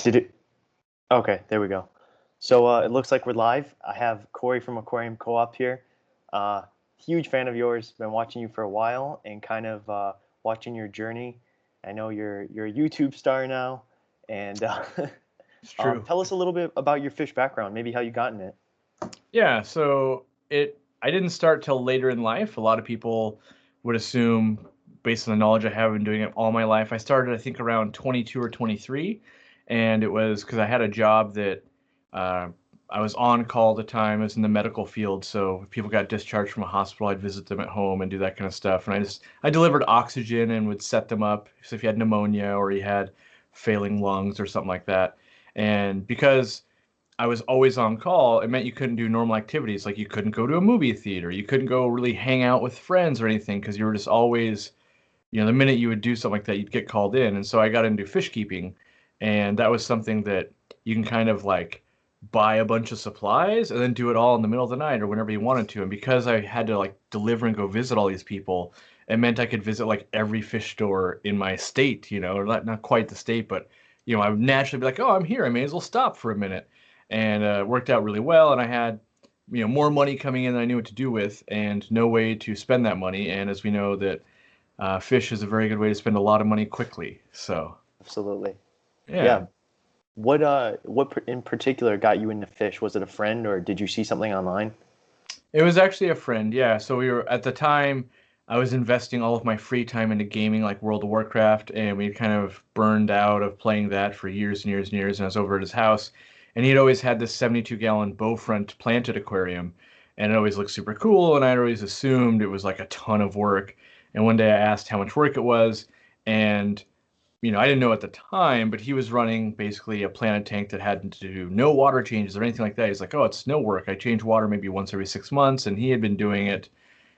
Did it? Okay, there we go. So it looks like we're live. I have Cory from Aquarium Co-op here. Uh, Huge fan of yours. Been watching you for a while and kind of watching your journey. I know you're a YouTube star now, and It's true. tell us a little bit about your fish background, maybe how you got in it. Yeah, so I didn't start till later in life. A lot of people would assume, based on the knowledge I have been doing it all my life. I started, I think, around 22 or 23, and it was because I had a job that uh, I was on call all the time. I was in the medical field, so if people got discharged from a hospital, I'd visit them at home and do that kind of stuff. And I delivered oxygen and would set them up. So if you had pneumonia or you had failing lungs or something like that, and because I was always on call, it meant you couldn't do normal activities. Like you couldn't go to a movie theater, you couldn't go really hang out with friends or anything because you were just always, the minute you would do something like that, you'd get called in. And so I got into fish keeping, and that was something that you can kind of like buy a bunch of supplies and then do it all in the middle of the night or whenever you wanted to. And because I had to like deliver and go visit all these people, it meant I could visit like every fish store in my state, or not quite the state, but I would naturally be like, oh, I'm here. I may as well stop for a minute. And it worked out really well. And I had, more money coming in than I knew what to do with and no way to spend that money. And as we know that fish is a very good way to spend a lot of money quickly. So, Absolutely. yeah. Yeah. In particular got you into fish? Was it a friend or did you see something online? It was actually a friend, yeah. So we were at the time I was investing all of my free time into gaming like World of Warcraft, and we kind of burned out of playing that for years and years and years. And I was over at his house, and he'd always had this 72-gallon Bowfront planted aquarium, and it always looked super cool. And I'd always assumed it was like a ton of work. And one day I asked how much work it was, and I didn't know at the time, but he was running basically a planted tank that had to do no water changes or anything like that. He's like, oh, it's no work. I change water maybe once every 6 months. And he had been doing it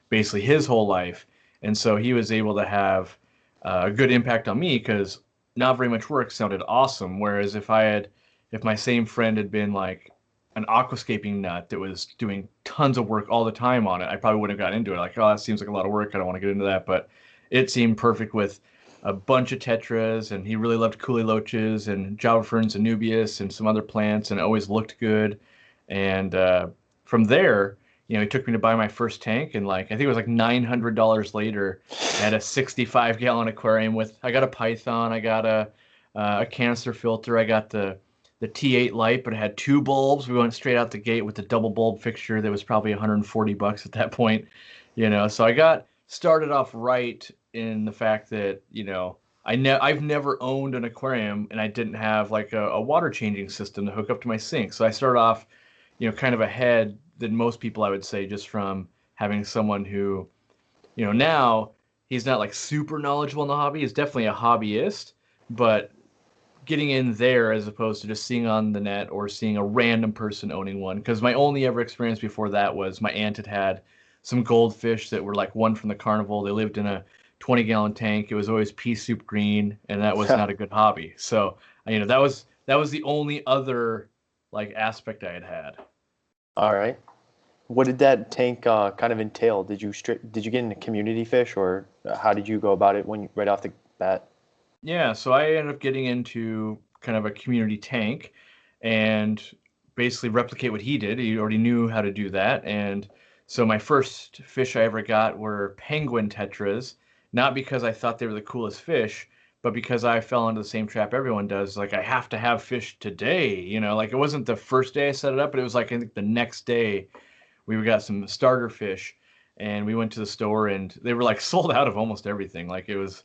basically his whole life. And so he was able to have a good impact on me because not very much work sounded awesome. Whereas if my same friend had been like an aquascaping nut that was doing tons of work all the time on it, I probably wouldn't have gotten into it. Like, oh, that seems like a lot of work. I don't want to get into that. But it seemed perfect with a bunch of tetras, and he really loved Cooley loaches and Java ferns and Nubius and some other plants, and it always looked good. And from there, he took me to buy my first tank, and like I think it was like $900 later, I had a 65-gallon aquarium with. I got a Python, I got a canister filter, I got the T8 light, but it had two bulbs. We went straight out the gate with the double bulb fixture that was probably $140 at that point, So I got started off right in the fact that, I've never owned an aquarium and I didn't have like a water changing system to hook up to my sink. So I started off, kind of ahead than most people, I would say, just from having someone who, now he's not like super knowledgeable in the hobby. He's definitely a hobbyist, but getting in there as opposed to just seeing on the net or seeing a random person owning one. Because my only ever experience before that was my aunt had some goldfish that were like one from the carnival. They lived in a 20-gallon tank. It was always pea soup green, and that was not a good hobby. So, that was the only other like aspect I had had. All right. What did that tank kind of entail? Did you get into community fish, or how did you go about it right off the bat? Yeah, so I ended up getting into kind of a community tank and basically replicate what he did. He already knew how to do that. And so my first fish I ever got were penguin tetras, not because I thought they were the coolest fish, but because I fell into the same trap everyone does. Like, I have to have fish today, like it wasn't the first day I set it up, but it was like, I think the next day we got some starter fish and we went to the store and they were like sold out of almost everything. Like, it was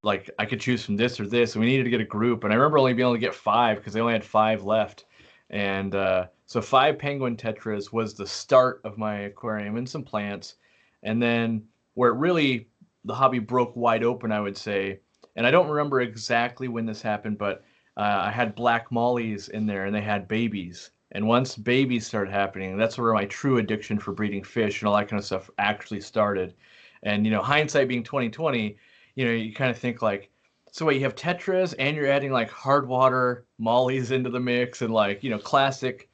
like I could choose from this or this, and we needed to get a group. And I remember only being able to get five because they only had five left. And so five penguin tetras was the start of my aquarium and some plants. And then where it really the hobby broke wide open, I would say. And I don't remember exactly when this happened, but I had black mollies in there, and they had babies. And once babies started happening, that's where my true addiction for breeding fish and all that kind of stuff actually started. And hindsight being 2020, you kind of think like, so wait, you have tetras and you're adding like hard water mollies into the mix and like, classic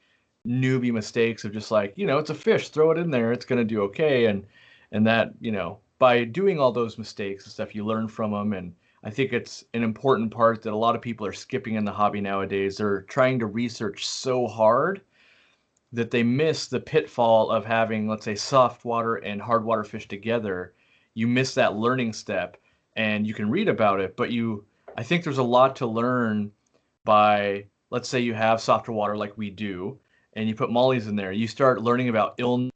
newbie mistakes of just like, it's a fish, throw it in there, it's gonna do okay. And that, by doing all those mistakes and stuff, you learn from them. And I think it's an important part that a lot of people are skipping in the hobby nowadays. They're trying to research so hard that they miss the pitfall of having, let's say, soft water and hard water fish together. You miss that learning step, and you can read about it, but I think there's a lot to learn by, let's say you have softer water like we do, and you put mollies in there. You start learning about illness.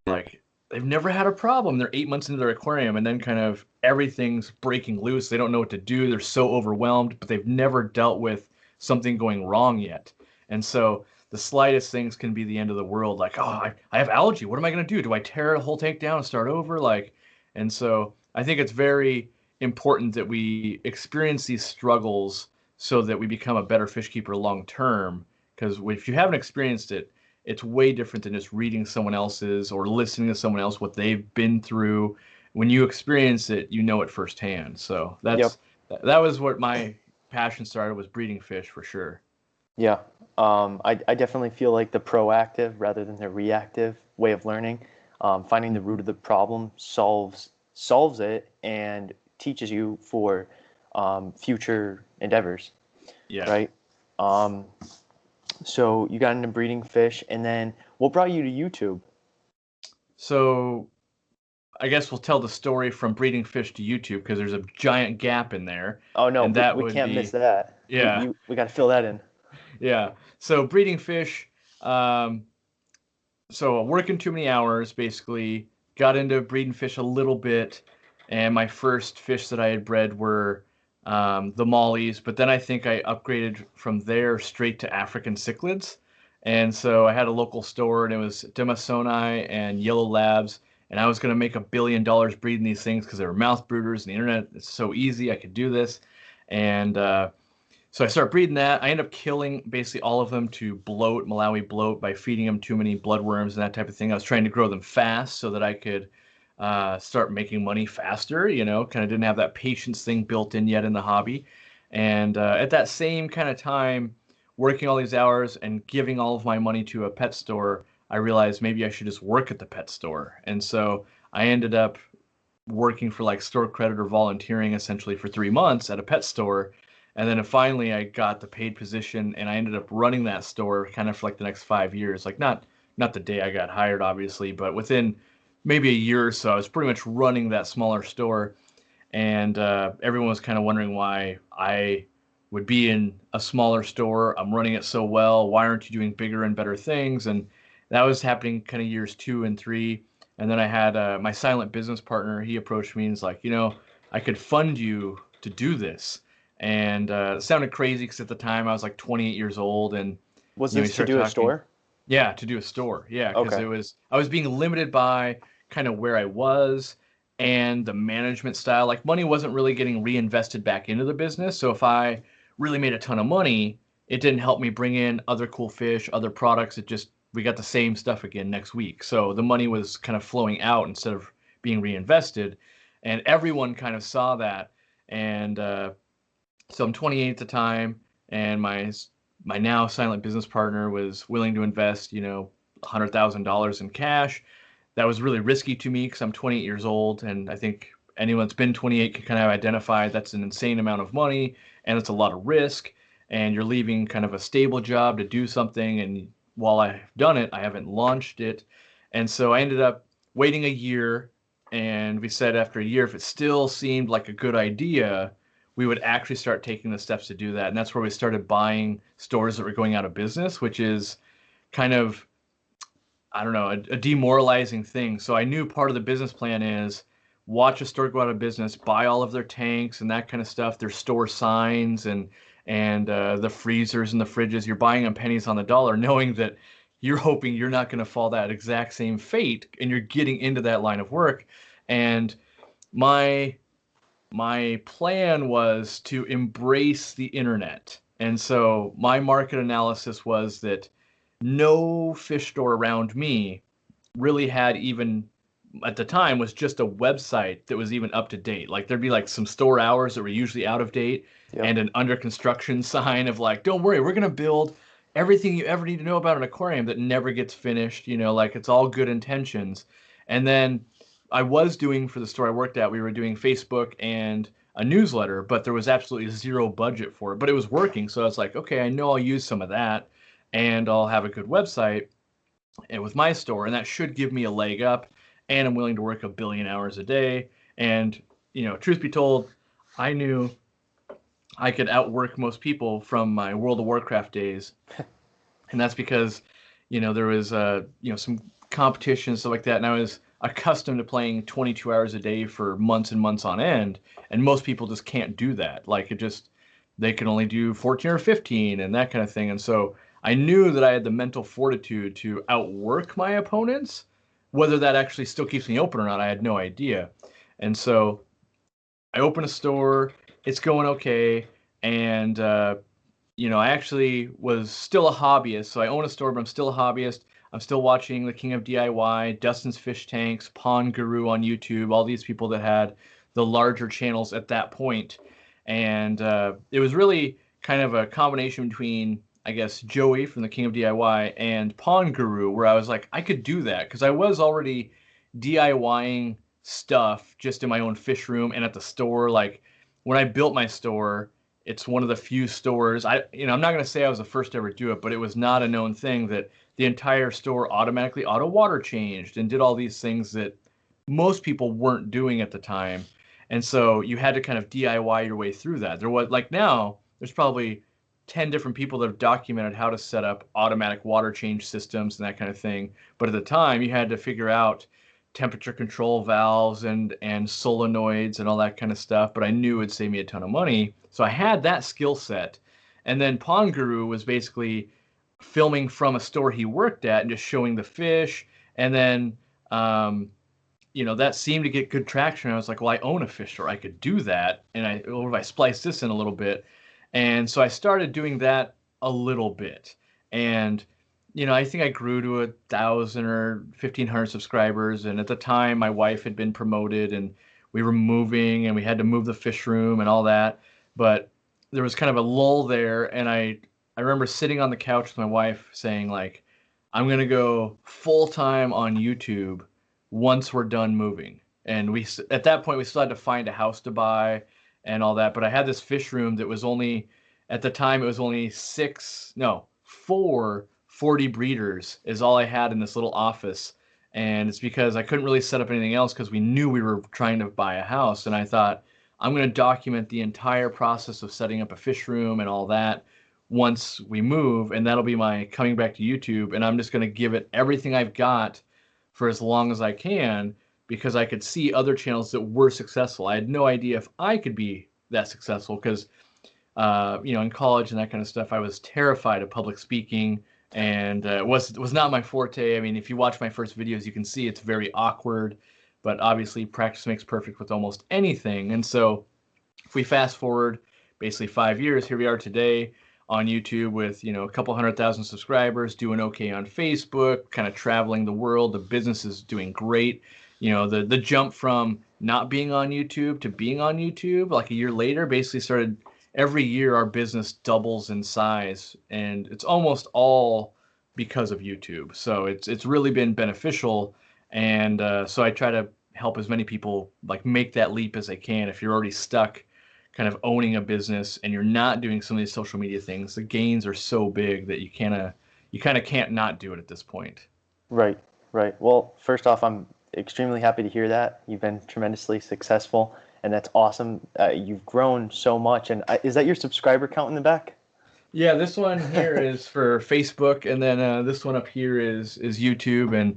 Like, they've never had a problem. They're 8 months into their aquarium, and then kind of everything's breaking loose. They don't know what to do. They're so overwhelmed, but they've never dealt with something going wrong yet. And so the slightest things can be the end of the world. Like, oh, I have algae. What am I going to do? Do I tear a whole tank down and start over? Like, and so I think it's very important that we experience these struggles so that we become a better fish keeper long term. Because if you haven't experienced it, it's way different than just reading someone else's or listening to someone else what they've been through. When you experience it, you know it firsthand. So Yep. that was what my passion started, was breeding fish for sure. Yeah. I definitely feel like the proactive rather than the reactive way of learning, finding the root of the problem solves it and teaches you for future endeavors, Yeah. right? Um, so you got into breeding fish, and then what brought you to YouTube? So I guess we'll tell the story from breeding fish to YouTube because there's a giant gap in there, Oh no, and that we would can't miss be, that. yeah, We got to fill that in. yeah. So breeding fish, um, so working too many hours, basically got into breeding fish a little bit, and my first fish that I had bred were the mollies, but then I think I upgraded from there straight to African cichlids. And so I had a local store, and it was Demasoni and Yellow Labs, and I was going to make $1 billion breeding these things because they were mouth brooders, and the internet is so easy. I could do this, and so I start breeding that. I end up killing basically all of them to bloat, Malawi bloat, by feeding them too many bloodworms and that type of thing. I was trying to grow them fast so that I could start making money faster, kind of didn't have that patience thing built in yet in the hobby. And at that same kind of time, working all these hours and giving all of my money to a pet store, I realized maybe I should just work at the pet store. And so I ended up working for like store credit or volunteering essentially for 3 months at a pet store. And then finally I got the paid position, and I ended up running that store kind of for like the next 5 years. Like not the day I got hired, obviously, but within maybe a year or so, I was pretty much running that smaller store. And everyone was kind of wondering why I would be in a smaller store. I'm running it so well. Why aren't you doing bigger and better things? And that was happening kind of years 2 and 3. And then I had my silent business partner. He approached me and was like, I could fund you to do this. And it sounded crazy because at the time I was like 28 years old, and Was he this to started do a talking. store? Yeah, to do a store. Yeah, because Okay. I was being limited by kind of where I was and the management style. Like, money wasn't really getting reinvested back into the business. So if I really made a ton of money, it didn't help me bring in other cool fish, other products. It just, we got the same stuff again next week. So the money was kind of flowing out instead of being reinvested. And everyone kind of saw that. And so I'm 28 at the time, and my now silent business partner was willing to invest, $100,000 in cash. That was really risky to me because I'm 28 years old, and I think anyone that's been 28 can kind of identify that's an insane amount of money, and it's a lot of risk, and you're leaving kind of a stable job to do something. And while I've done it, I haven't launched it, and so I ended up waiting a year. And we said after a year, if it still seemed like a good idea, we would actually start taking the steps to do that. And that's where we started buying stores that were going out of business, which is kind of, I don't know, a demoralizing thing. So I knew part of the business plan is watch a store go out of business, buy all of their tanks and that kind of stuff, their store signs and the freezers and the fridges. You're buying on pennies on the dollar, knowing that you're hoping you're not going to fall that exact same fate, and you're getting into that line of work. And my my plan was to embrace the internet. And so my market analysis was that no fish store around me really had, even at the time, was just a website that was even up to date. Like, there'd be like some store hours that were usually out of date, Yep. and an under construction sign of like, don't worry, we're going to build everything you ever need to know about an aquarium that never gets finished, like it's all good intentions. And then I was doing for the store I worked at, we were doing Facebook and a newsletter, but there was absolutely zero budget for it, but it was working. So I was like, okay, I know I'll use some of that and I'll have a good website and with my store, and that should give me a leg up. And I'm willing to work 1 billion hours a day. And, truth be told, I knew I could outwork most people from my World of Warcraft days, and that's because there was some competition and stuff like that, and I was accustomed to playing 22 hours a day for months and months on end, and most people just can't do that. Like they can only do 14 or 15 and that kind of thing, and so I knew that I had the mental fortitude to outwork my opponents. Whether that actually still keeps me open or not, I had no idea. And so I open a store, it's going okay, and I actually was still a hobbyist. So I own a store, but I'm still a hobbyist. I'm still watching The King of DIY, Dustin's Fish Tanks, Pond Guru on YouTube, all these people that had the larger channels at that point. And it was really kind of a combination between, I guess, Joey from The King of DIY and Pond Guru, where I was like, I could do that because I was already DIYing stuff just in my own fish room and at the store. Like when I built my store, it's one of the few stores. I'm not going to say I was the first to ever do it, but it was not a known thing that the entire store automatically auto water changed and did all these things that most people weren't doing at the time. And so you had to kind of DIY your way through that. There was like now there's probably 10 different people that have documented how to set up automatic water change systems and that kind of thing. But at the time you had to figure out temperature control valves and solenoids and all that kind of stuff, but I knew it'd save me a ton of money. So I had that skill set. And then Pond Guru was basically filming from a store he worked at and just showing the fish. And then, that seemed to get good traction. I was like, well, I own a fish store. I could do that. And what if I splice this in a little bit? And so I started doing that a little bit. And I think I grew to 1,000 or 1,500 subscribers. And at the time, my wife had been promoted and we were moving and we had to move the fish room and all that. But there was kind of a lull there. And I remember sitting on the couch with my wife saying, like, I'm going to go full time on YouTube once we're done moving. And at that point, we still had to find a house to buy and all that. But I had this fish room that was only, at the time, it was only 4 40 breeders is all I had in this little office. And it's because I couldn't really set up anything else because we knew we were trying to buy a house. And I thought, I'm going to document the entire process of setting up a fish room and all that once we move. And that'll be my coming back to YouTube. And I'm just going to give it everything I've got for as long as I can because I could see other channels that were successful. I had no idea if I could be that successful because, in college and that kind of stuff, I was terrified of public speaking. And was not my forte. I mean, if you watch my first videos, you can see it's very awkward, but obviously practice makes perfect with almost anything. And so if we fast forward basically 5 years, here we are today on YouTube with, a couple 100,000 subscribers, doing okay on Facebook, kind of traveling the world. The business is doing great. The jump from not being on YouTube to being on YouTube, like a year later, basically started. Every year our business doubles in size, and it's almost all because of YouTube. So it's really been beneficial, and so I try to help as many people like make that leap as I can. If you're already stuck kind of owning a business and you're not doing some of these social media things, the gains are so big that you kind of can't not do it at this point. Right, right. Well, first off, I'm extremely happy to hear that. You've been tremendously successful, and that's awesome. You've grown so much. And is that your subscriber count in the back? Yeah, this one here is for Facebook, and then this one up here is YouTube. And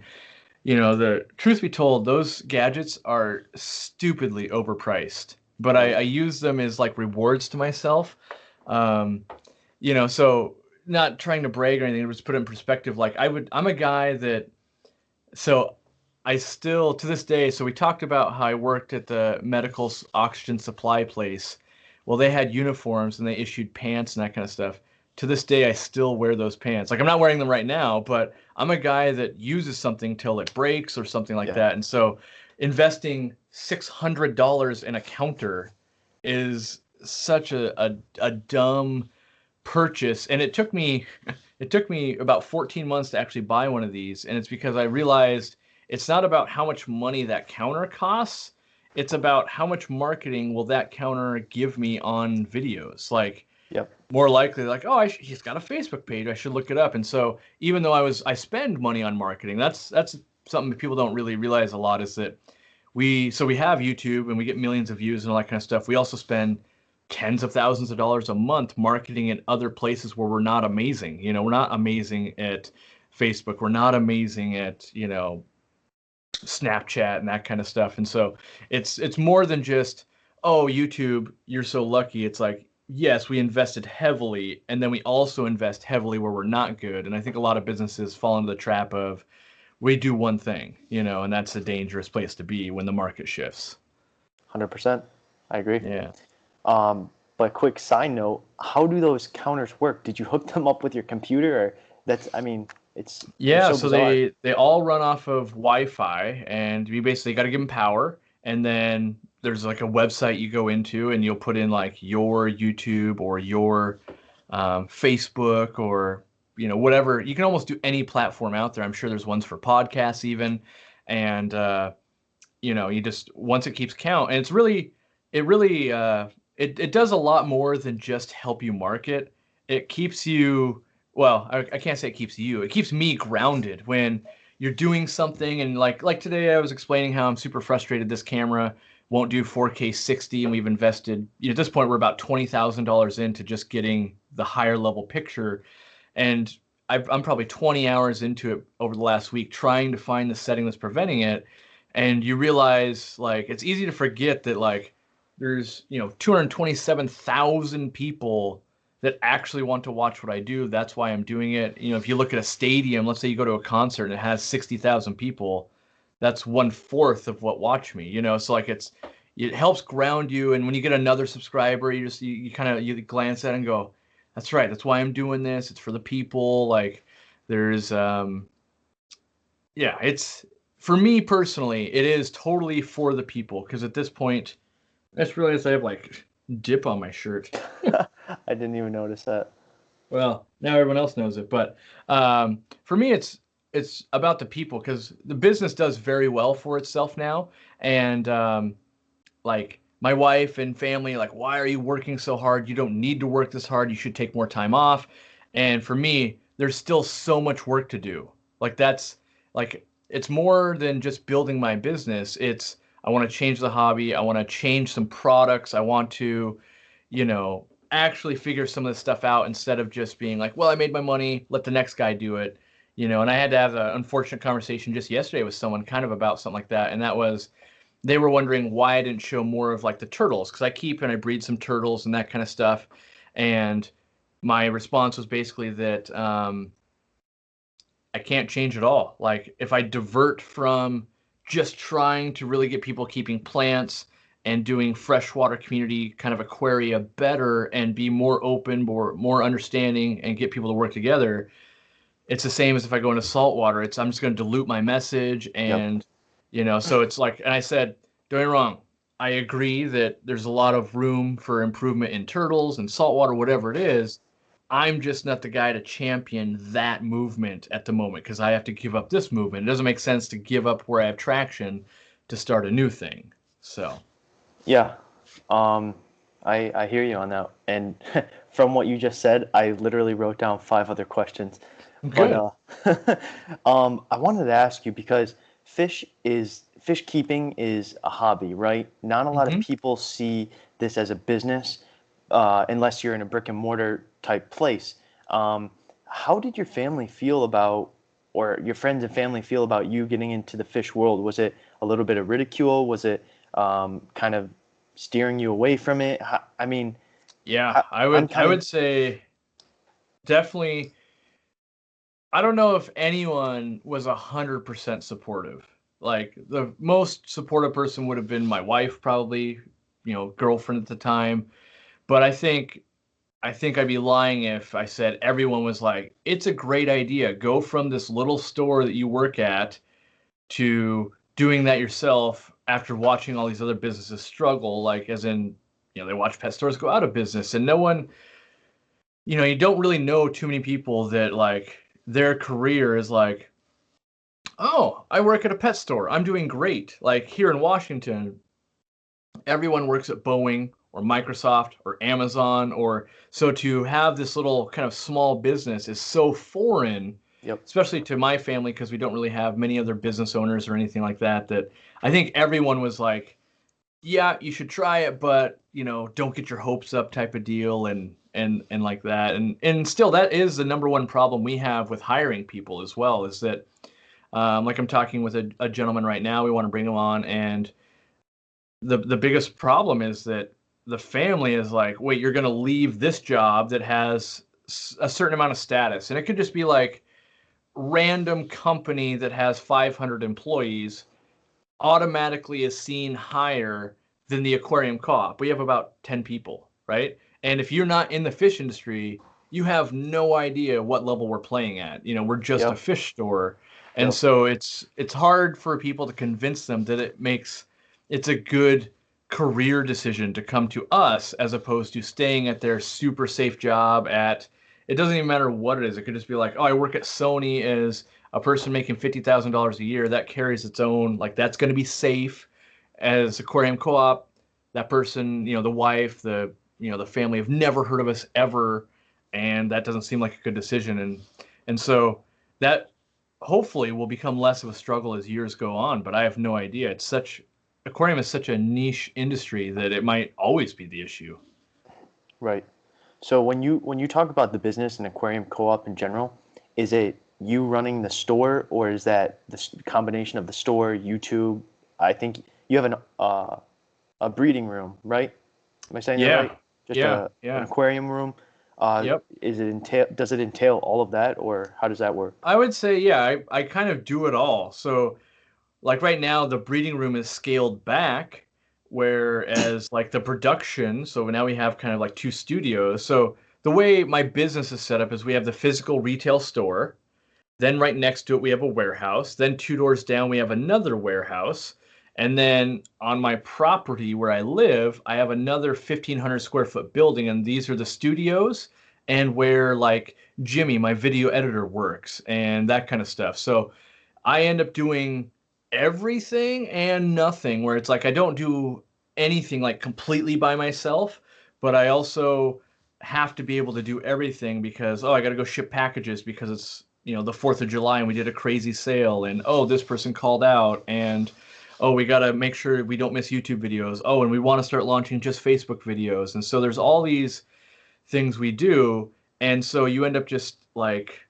the truth be told, those gadgets are stupidly overpriced, but I use them as like rewards to myself. So not trying to brag or anything, just put it in perspective. Like I'm a guy that, so I still to this day. So we talked about how I worked at the medical oxygen supply place. Well, they had uniforms and they issued pants and that kind of stuff. To this day, I still wear those pants. Like I'm not wearing them right now, but I'm a guy that uses something till it breaks or something like that. And so investing $600 in a counter is such a dumb purchase. And it took me it took me about 14 months to actually buy one of these, and it's because I realized it's not about how much money that counter costs. It's about how much marketing will that counter give me on videos. Like, Yep. more likely, like, oh, he's got a Facebook page, I should look it up. And so even though I spend money on marketing, that's something that people don't really realize a lot, is that we have YouTube and we get millions of views and all that kind of stuff. We also spend tens of thousands of dollars a month marketing in other places where we're not amazing. We're not amazing at Facebook. We're not amazing at, Snapchat and that kind of stuff. And so it's more than just, oh, YouTube, you're so lucky. It's like, yes, we invested heavily, and then we also invest heavily where we're not good. And I think a lot of businesses fall into the trap of, we do one thing, and that's a dangerous place to be when the market shifts. 100%. I agree. Yeah. But quick side note, how do those counters work? Did you hook them up with your computer, or it's Yeah, so so bizarre. they all run off of Wi-Fi, and you basically got to give them power, and then there's like a website you go into, and you'll put in like your YouTube or your Facebook, or whatever. You can almost do any platform out there. I'm sure there's ones for podcasts even, and you just, once it keeps count, and it does a lot more than just help you market. It keeps you, well, I can't say it keeps you. It keeps me grounded when you're doing something, and like today I was explaining how I'm super frustrated this camera won't do 4K 60, and we've invested, at this point we're about $20,000 into just getting the higher level picture, and I'm probably 20 hours into it over the last week trying to find the setting that's preventing it. And you realize, like, it's easy to forget that, like, there's 227,000 people that actually want to watch what I do. That's why I'm doing it. If you look at a stadium, let's say you go to a concert and it has 60,000 people, that's 1/4 of what watch me. So like it helps ground you. And when you get another subscriber, you kind of, you glance at it and go, that's right, that's why I'm doing this. It's for the people. Like, there's yeah, it's, for me personally, it is totally for the people, because at this point, I just realized I have like dip on my shirt. I didn't even notice that. Well, now everyone else knows it, but for me, it's about the people, because the business does very well for itself now, and like my wife and family, like, why are you working so hard? You don't need to work this hard. You should take more time off. And for me, there's still so much work to do. Like, that's like, it's more than just building my business. It's, I want to change the hobby. I want to change some products. I want to, actually figure some of this stuff out, instead of just being like, well, I made my money, let the next guy do it. And I had to have an unfortunate conversation just yesterday with someone kind of about something like that. And that was, they were wondering why I didn't show more of like the turtles, because I keep and I breed some turtles and that kind of stuff. And my response was basically that I can't change it all. Like, if I divert from just trying to really get people keeping plants and doing freshwater community kind of aquaria better, and be more open, more understanding, and get people to work together, it's the same as if I go into saltwater. I'm just going to dilute my message, Yep. and so it's like, and I said, don't get me wrong, I agree that there's a lot of room for improvement in turtles and saltwater, whatever it is. I'm just not the guy to champion that movement at the moment, because I have to give up this movement. It doesn't make sense to give up where I have traction to start a new thing. So, Yeah. Um, I hear you on that. And from what you just said, I literally wrote down 5 other questions. But good. I wanted to ask you, because fish keeping is a hobby, right? Not a lot of Hmm. people see this as a business, unless you're in a brick and mortar type place. How did your family feel about, or your friends and family feel about you getting into the fish world? Was it a little bit of ridicule? Was it kind of steering you away from it? I mean, Yeah, I I'm would I kind of, would say definitely. I don't know if anyone was 100% supportive. Like, the most supportive person would have been my wife, probably, girlfriend at the time. But I think I'd be lying if I said everyone was like, it's a great idea. Go from this little store that you work at to doing that yourself, after watching all these other businesses struggle, like, as in, they watch pet stores go out of business, and no one you don't really know too many people that like their career is like, oh, I work at a pet store. I'm doing great. Like here in Washington, everyone works at Boeing or Microsoft or Amazon or so to have this little kind of small business is so foreign, Yep. especially to my family because we don't really have many other business owners or anything like that, that I think everyone was like, yeah, you should try it, but don't get your hopes up type of deal and like that. And still that is the number one problem we have with hiring people as well, is that like I'm talking with a gentleman right now, we want to bring him on, and the biggest problem is that the family is like, wait, you're going to leave this job that has a certain amount of status, and it could just be like random company that has 500 employees automatically is seen higher than the Aquarium Co-op. We have about 10 people, right? And if you're not in the fish industry, you have no idea what level we're playing at. We're just a Yep. fish store. And Yep. so it's hard for people to convince them that it's a good career decision to come to us as opposed to staying at their super safe job at, it doesn't even matter what it is. It could just be like, oh, I work at Sony as a person making $50,000 a year. That carries its own, like that's going to be safe. As Aquarium Co-op, that person, the wife, the family have never heard of us ever, and that doesn't seem like a good decision. And so that hopefully will become less of a struggle as years go on. But I have no idea. Aquarium is such a niche industry that it might always be the issue. Right. So when you talk about the business and aquarium co-op in general, is it you running the store, or is that the combination of the store, YouTube? I think you have a breeding room, right? Am I saying that Yeah, right? Just yeah, an yeah. aquarium room. Yep. Does it entail all of that, or how does that work? I would say, yeah, I kind of do it all. So like right now the breeding room is scaled back, whereas like the production, so now we have kind of like two studios. So the way my business is set up is we have the physical retail store, then right next to it we have a warehouse, then two doors down we have another warehouse, and then on my property where I live I have another 1,500 square foot building, and these are the studios and where like Jimmy, my video editor, works and that kind of stuff. So I end up doing everything and nothing, where it's like I don't do anything like completely by myself, but I also have to be able to do everything because, oh, I got to go ship packages because it's, the 4th of July and we did a crazy sale, and oh, this person called out, and oh, we got to make sure we don't miss YouTube videos. Oh, and we want to start launching just Facebook videos. And so there's all these things we do, and so you end up just like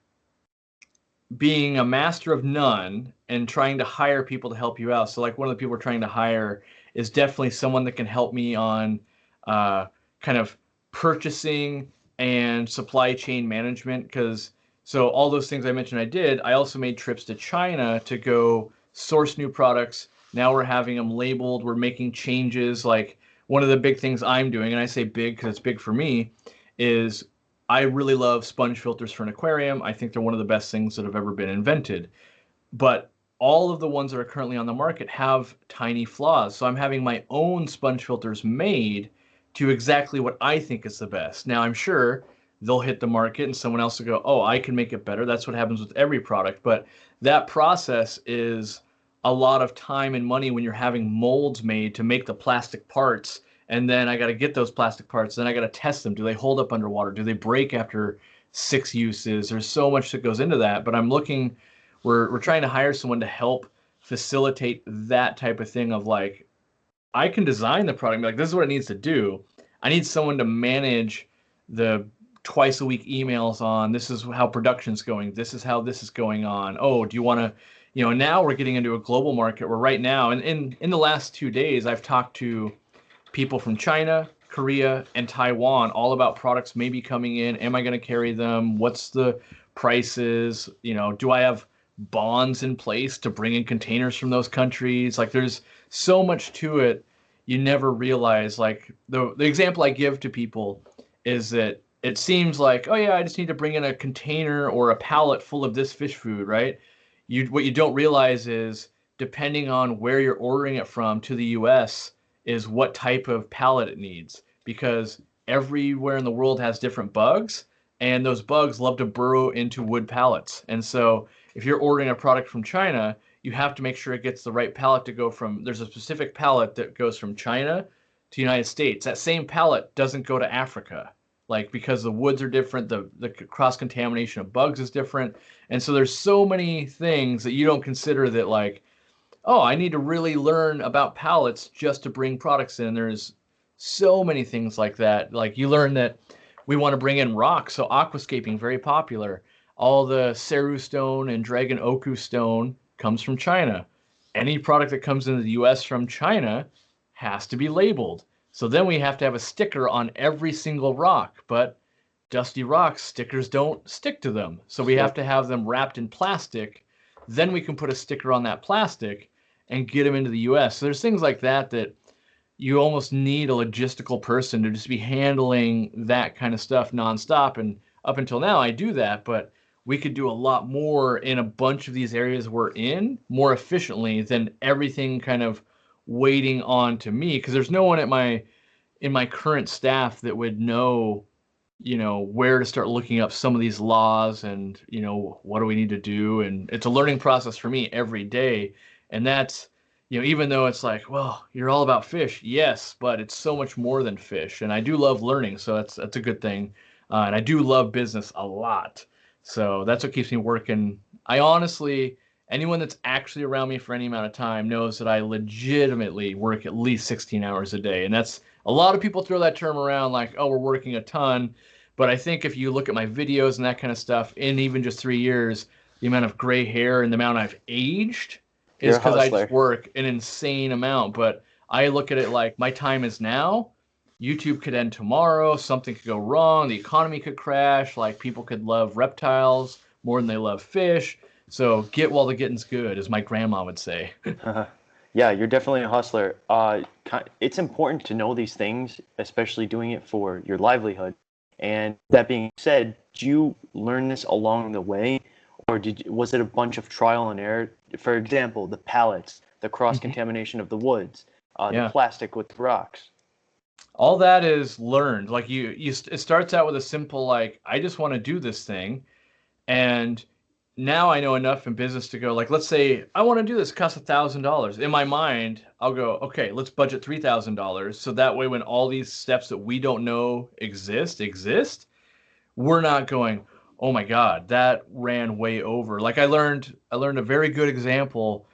being a master of none and trying to hire people to help you out. So like one of the people we're trying to hire is definitely someone that can help me on kind of purchasing and supply chain management. Because so all those things I mentioned I did, I also made trips to China to go source new products. Now we're having them labeled. We're making changes. Like one of the big things I'm doing, and I say big because it's big for me, is I really love sponge filters for an aquarium. I think they're one of the best things that have ever been invented. But all of the ones that are currently on the market have tiny flaws. So I'm having my own sponge filters made to exactly what I think is the best. Now I'm sure they'll hit the market and someone else will go, oh, I can make it better. That's what happens with every product. But that process is a lot of time and money when you're having molds made to make the plastic parts, and then I got to get those plastic parts. Then I got to test them. Do they hold up underwater? Do they break after 6 uses? There's so much that goes into that. But we're trying to hire someone to help facilitate that type of thing of like, I can design the product, like this is what it needs to do. I need someone to manage the twice a week emails on this is how production's going. This is how this is going on. Oh, do you want to, now we're getting into a global market where right now, and in the last 2 days, I've talked to people from China, Korea, and Taiwan all about products maybe coming in. Am I going to carry them? What's the prices? Do I have bonds in place to bring in containers from those countries? Like there's so much to it. You never realize, like the example I give to people is that it seems like, oh yeah, I just need to bring in a container or a pallet full of this fish food, right? What you don't realize is depending on where you're ordering it from to the US is what type of pallet it needs, because everywhere in the world has different bugs. and those bugs love to burrow into wood pallets. And so if you're ordering a product from China, you have to make sure it gets the right pallet to go from, there's a specific pallet that goes from China to United States. That same pallet doesn't go to Africa, like because the woods are different, the cross contamination of bugs is different. And so there's so many things that you don't consider that, like, oh, I need to really learn about pallets just to bring products in. There's so many things like that. Like you learn that we want to bring in rocks, so aquascaping very popular. All the Ceru stone and Dragon Oku stone comes from China. Any product that comes into the US from China has to be labeled. So then we have to have a sticker on every single rock, but dusty rocks, stickers don't stick to them. So we have Yep. to have them wrapped in plastic. Then we can put a sticker on that plastic and get them into the US. So there's things like that that you almost need a logistical person to just be handling that kind of stuff nonstop. And up until now, I do that, but we could do a lot more in a bunch of these areas we're in more efficiently than everything kind of waiting on to me. Because there's no one at my in my current staff that would know, where to start looking up some of these laws and, what do we need to do? And it's a learning process for me every day. And that's, even though it's like, well, you're all about fish, yes, but it's so much more than fish. And I do love learning, so that's a good thing. And I do love business a lot, so that's what keeps me working. I honestly, anyone that's actually around me for any amount of time knows that I legitimately work at least 16 hours a day, and that's a lot of people throw that term around like, oh, we're working a ton. But I think if you look at my videos and that kind of stuff, in even just 3 years, the amount of gray hair and the amount I've aged You're is a because I just hustler. work an insane amount. But I look at it like my time is now. YouTube could end tomorrow. Something could go wrong. The economy could crash. Like people could love reptiles more than they love fish. So get while the getting's good, as my grandma would say. Yeah, you're definitely a hustler. It's important to know these things, especially doing it for your livelihood. And that being said, did you learn this along the way, or was it a bunch of trial and error? For example, the pallets, the cross Mhm. contamination of the woods, the Yeah. plastic with rocks. All that is learned. Like it starts out with a simple, like, I just want to do this thing. And now I know enough in business to go, like, let's say I want to do this, cost $1,000. In my mind, I'll go, okay, let's budget $3,000. So that way, when all these steps that we don't know exist, we're not going, oh my God, that ran way over. Like I learned a very good example.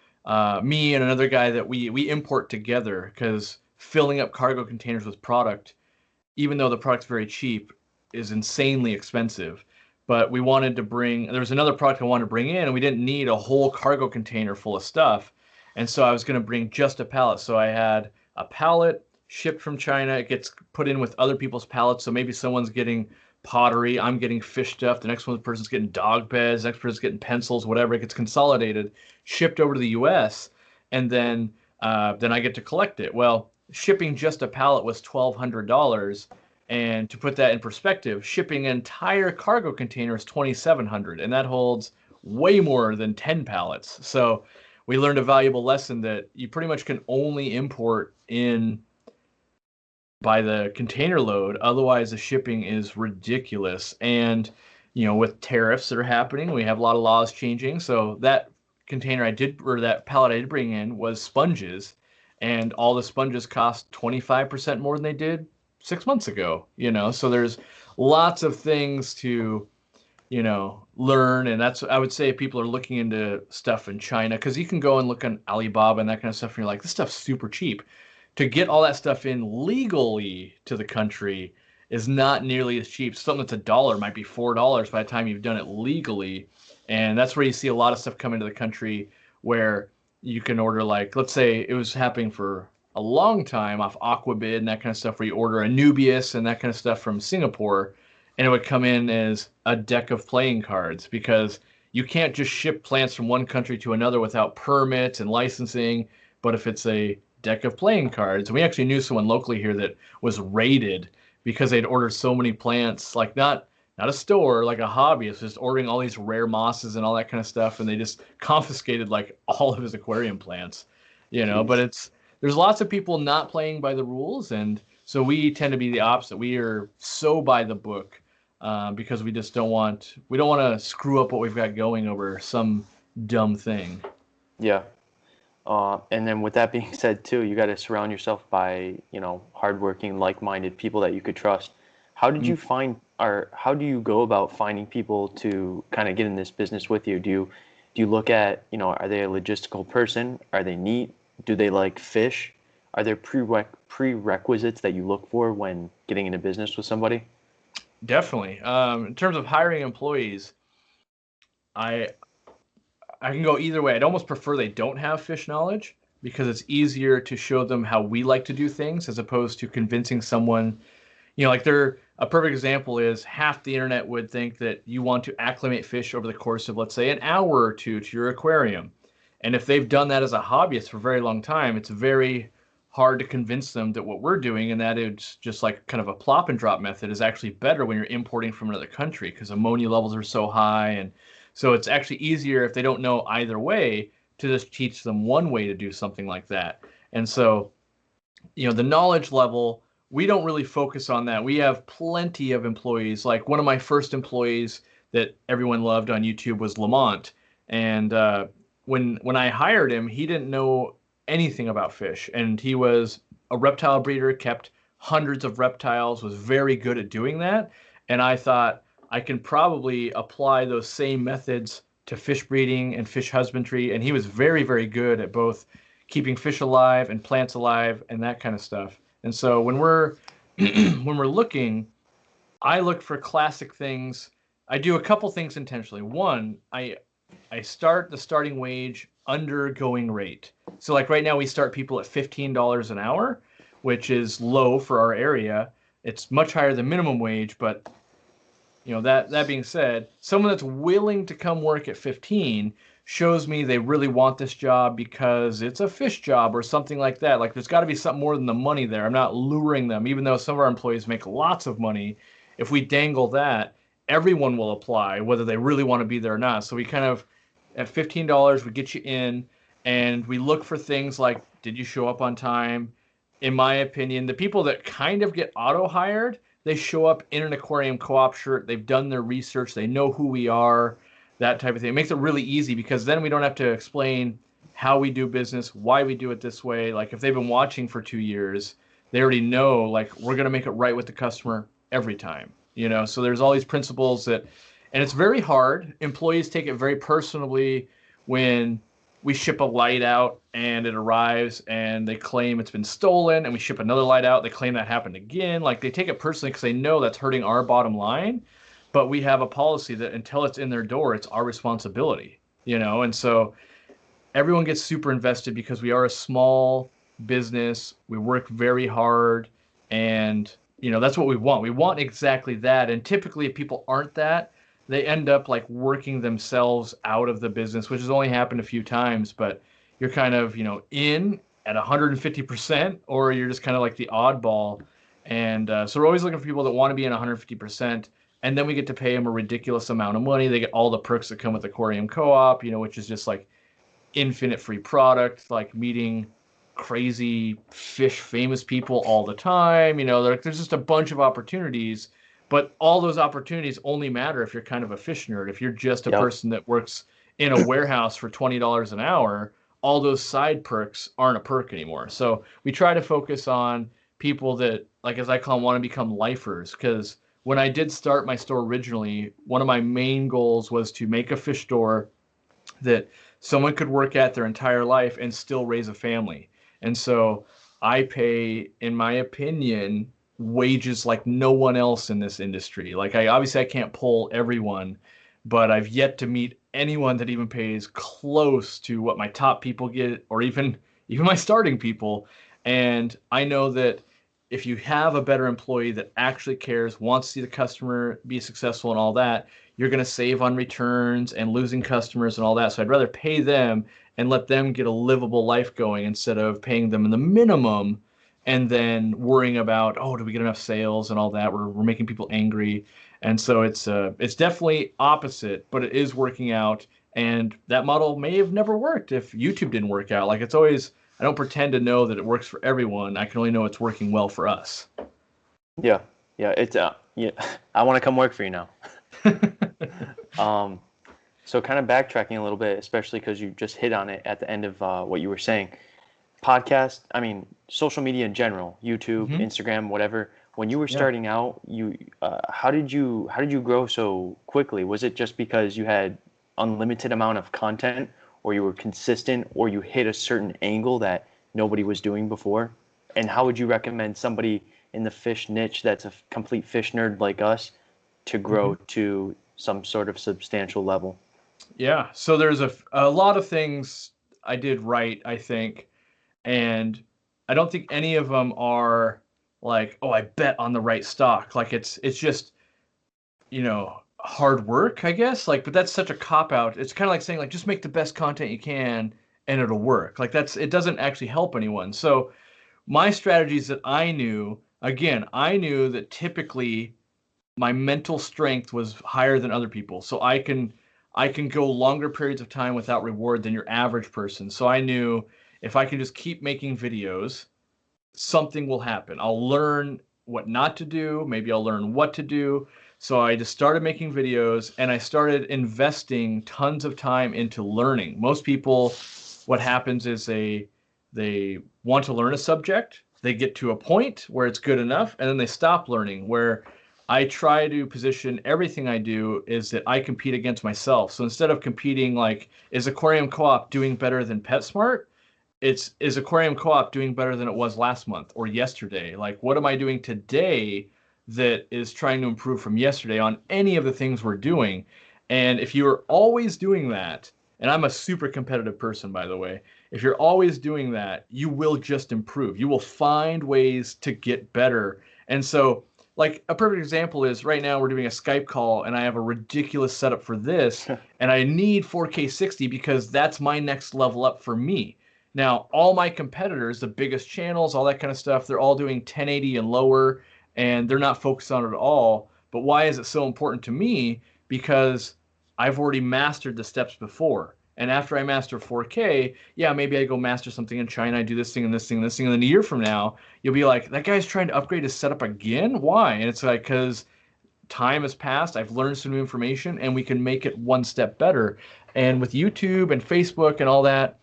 Me and another guy that we import together, because filling up cargo containers with product, even though the product's very cheap, is insanely expensive. But there was another product I wanted to bring in, and we didn't need a whole cargo container full of stuff. And so I was going to bring just a pallet. So I had a pallet shipped from China. It gets put in with other people's pallets. So maybe someone's getting pottery, I'm getting fish stuff, the next one person's getting dog beds, the next person's getting pencils, whatever. It gets consolidated, shipped over to the US, and then I get to collect it. Well, shipping just a pallet was $1,200. And to put that in perspective, shipping an entire cargo container is $2,700, and that holds way more than 10 pallets. So we learned a valuable lesson that you pretty much can only import in by the container load. Otherwise, the shipping is ridiculous. And, with tariffs that are happening, we have a lot of laws changing. So that that pallet I did bring in was sponges, and all the sponges cost 25% more than they did 6 months ago, So there's lots of things to, learn. And that's, I would say, people are looking into stuff in China, because you can go and look on Alibaba and that kind of stuff, and you're like, this stuff's super cheap. To get all that stuff in legally to the country is not nearly as cheap. Something that's $1 might be $4 by the time you've done it legally. And that's where you see a lot of stuff come into the country where you can order, like, let's say it was happening for a long time off Aquabid and that kind of stuff, where you order a Nubius and that kind of stuff from Singapore, and it would come in as a deck of playing cards, because you can't just ship plants from one country to another without permits and licensing. But if it's a deck of playing cards, and we actually knew someone locally here that was raided because they'd ordered so many plants, like not a store, like a hobbyist, just ordering all these rare mosses and all that kind of stuff, and they just confiscated like all of his aquarium plants, But Jeez. there's lots of people not playing by the rules, and so we tend to be the opposite. We are so by the book. because we just don't want to screw up what we've got going over some dumb thing. Yeah. And then with that being said too, you got to surround yourself by, hardworking, like-minded people that you could trust. How did you find, or how do you go about finding people to kind of get in this business with you? Do you look at, are they a logistical person? Are they neat? Do they like fish? Are there prerequisites that you look for when getting into business with somebody? Definitely. In terms of hiring employees, I I can go either way. I'd almost prefer they don't have fish knowledge because it's easier to show them how we like to do things as opposed to convincing someone. Like a perfect example is half the internet would think that you want to acclimate fish over the course of, let's say, an hour or two to your aquarium. And if they've done that as a hobbyist for a very long time, it's very hard to convince them that what we're doing and that it's just like kind of a plop and drop method is actually better when you're importing from another country because ammonia levels are so high. And so it's actually easier if they don't know either way to just teach them one way to do something like that. And so, the knowledge level, we don't really focus on that. We have plenty of employees. Like one of my first employees that everyone loved on YouTube was Lamont. And when I hired him, he didn't know anything about fish. And he was a reptile breeder, kept hundreds of reptiles, was very good at doing that. And I thought I can probably apply those same methods to fish breeding and fish husbandry. And he was very, very good at both keeping fish alive and plants alive and that kind of stuff. And so when we're when we're looking, I look for classic things. I do a couple things intentionally. One, I start the starting wage under going rate. So like right now we start people at $15 an hour, which is low for our area. It's much higher than minimum wage, but that being said, someone that's willing to come work at 15 shows me they really want this job because it's a fish job or something like that. Like there's got to be something more than the money there. I'm not luring them, even though some of our employees make lots of money. If we dangle that, everyone will apply, whether they really want to be there or not. So we kind of, at $15, we get you in and we look for things like, did you show up on time? In my opinion, the people that kind of get auto hired, they show up in an Aquarium Co-op shirt. They've done their research. They know who we are, that type of thing. It makes it really easy because then we don't have to explain how we do business, why we do it this way. Like if they've been watching for 2 years, they already know like we're going to make it right with the customer every time. So there's all these principles and it's very hard. Employees take it very personally when we ship a light out and it arrives and they claim it's been stolen, and we ship another light out, they claim that happened again. Like they take it personally because they know that's hurting our bottom line. But we have a policy that until it's in their door, it's our responsibility, and so everyone gets super invested because we are a small business. We work very hard, and that's what we want. We want exactly that. And typically if people aren't that, they end up like working themselves out of the business, which has only happened a few times, but you're kind of, in at 150%, or you're just kind of like the oddball. And so we're always looking for people that want to be in 150%. And then we get to pay them a ridiculous amount of money. They get all the perks that come with Aquarium Co-op, which is just like infinite free product, like meeting crazy fish famous people all the time. There's just a bunch of opportunities. But all those opportunities only matter if you're kind of a fish nerd. If you're just a Yep. person that works in a warehouse for $20 an hour, all those side perks aren't a perk anymore. So we try to focus on people that, like as I call them, want to become lifers. Because when I did start my store originally, one of my main goals was to make a fish store that someone could work at their entire life and still raise a family. And so I pay, in my opinion, wages like no one else in this industry. Like I can't pull everyone, but I've yet to meet anyone that even pays close to what my top people get, or even my starting people. And I know that if you have a better employee that actually cares, wants to see the customer be successful and all that, you're going to save on returns and losing customers and all that. So I'd rather pay them and let them get a livable life going instead of paying them in the minimum and then worrying about, oh, do we get enough sales and all that? We're making people angry. And so it's definitely opposite, but it is working out. And that model may have never worked if YouTube didn't work out. Like it's always, I don't pretend to know that it works for everyone. I can only know it's working well for us. Yeah. Yeah, it's yeah. I want to come work for you now. Um, so kind of backtracking a little bit, especially because you just hit on it at the end of what you were saying. Podcast, I mean, social media in general, YouTube, Hmm. Instagram, whatever. When you were Yeah. starting out, how did you grow so quickly? Was it just because you had unlimited amount of content, or you were consistent, or you hit a certain angle that nobody was doing before? And how would you recommend somebody in the fish niche that's a complete fish nerd like us to Hmm. grow to some sort of substantial level? Yeah. So there's a lot of things I did right, I think. And I don't think any of them are like, oh, I bet on the right stock. Like it's just, hard work, I guess. Like, but that's such a cop out. It's kind of like saying like just make the best content you can and it'll work. Like it doesn't actually help anyone. So my strategies that I knew that typically my mental strength was higher than other people. So I can go longer periods of time without reward than your average person. So I knew if I can just keep making videos, something will happen. I'll learn what not to do, maybe I'll learn what to do. So I just started making videos and I started investing tons of time into learning. Most people, what happens is they want to learn a subject, they get to a point where it's good enough, and then they stop learning. Where I try to position everything I do is that I compete against myself. So instead of competing like, is Aquarium Co-op doing better than PetSmart? It's, is Aquarium Co-op doing better than it was last month or yesterday? Like, what am I doing today that is trying to improve from yesterday on any of the things we're doing? And if you are always doing that, and I'm a super competitive person, by the way, if you're always doing that, you will just improve. You will find ways to get better. And so, like, a perfect example is right now we're doing a Skype call, and I have a ridiculous setup for this, and I need 4K 60 because that's my next level up for me. Now, all my competitors, the biggest channels, all that kind of stuff, they're all doing 1080 and lower, and they're not focused on it at all. But why is it so important to me? Because I've already mastered the steps before. And after I master 4K, yeah, maybe I go master something in China, I do this thing and this thing and this thing, and then a year from now, you'll be like, that guy's trying to upgrade his setup again? Why? And it's like, because time has passed, I've learned some new information, and we can make it one step better. And with YouTube and Facebook and all that,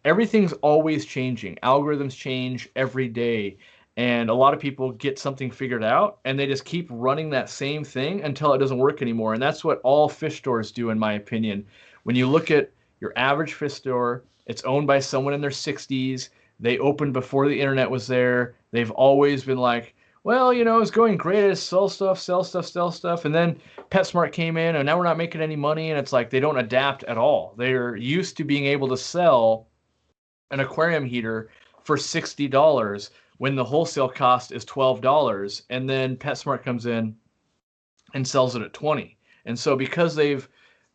everything's always changing. Algorithms change every day. And a lot of people get something figured out and they just keep running that same thing until it doesn't work anymore. And that's what all fish stores do, in my opinion. When you look at your average fish store, it's owned by someone in their 60s. They opened before the internet was there. They've always been like, well, it's going great. I just sell stuff, sell stuff, sell stuff. And then PetSmart came in and now we're not making any money. And it's like they don't adapt at all. They're used to being able to sell an aquarium heater for $60 when the wholesale cost is $12, and then PetSmart comes in and sells it at 20. And so because they've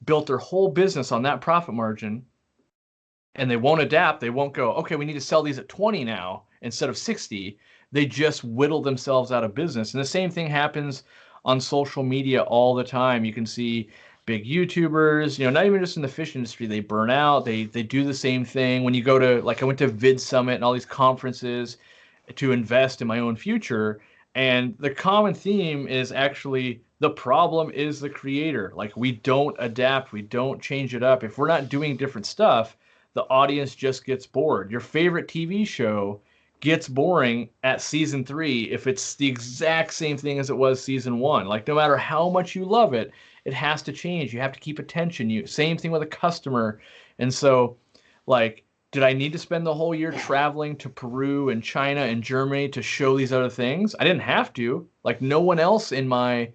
built their whole business on that profit margin and they won't adapt, they won't go, okay, we need to sell these at 20 now instead of 60. They just whittle themselves out of business. And the same thing happens on social media all the time. You can see big YouTubers, not even just in the fish industry, they burn out. They do the same thing. When you go to, like, I went to Vid Summit and all these conferences to invest in my own future, and the common theme is actually the problem is the creator. Like, we don't adapt, we don't change it up. If we're not doing different stuff, the audience just gets bored. Your favorite TV show gets boring at season 3 if it's the exact same thing as it was season 1. Like, no matter how much you love it, it has to change. You have to keep attention. Same thing with a customer. And so, like, did I need to spend the whole year traveling to Peru and China and Germany to show these other things? I didn't have to. Like, no one else in my,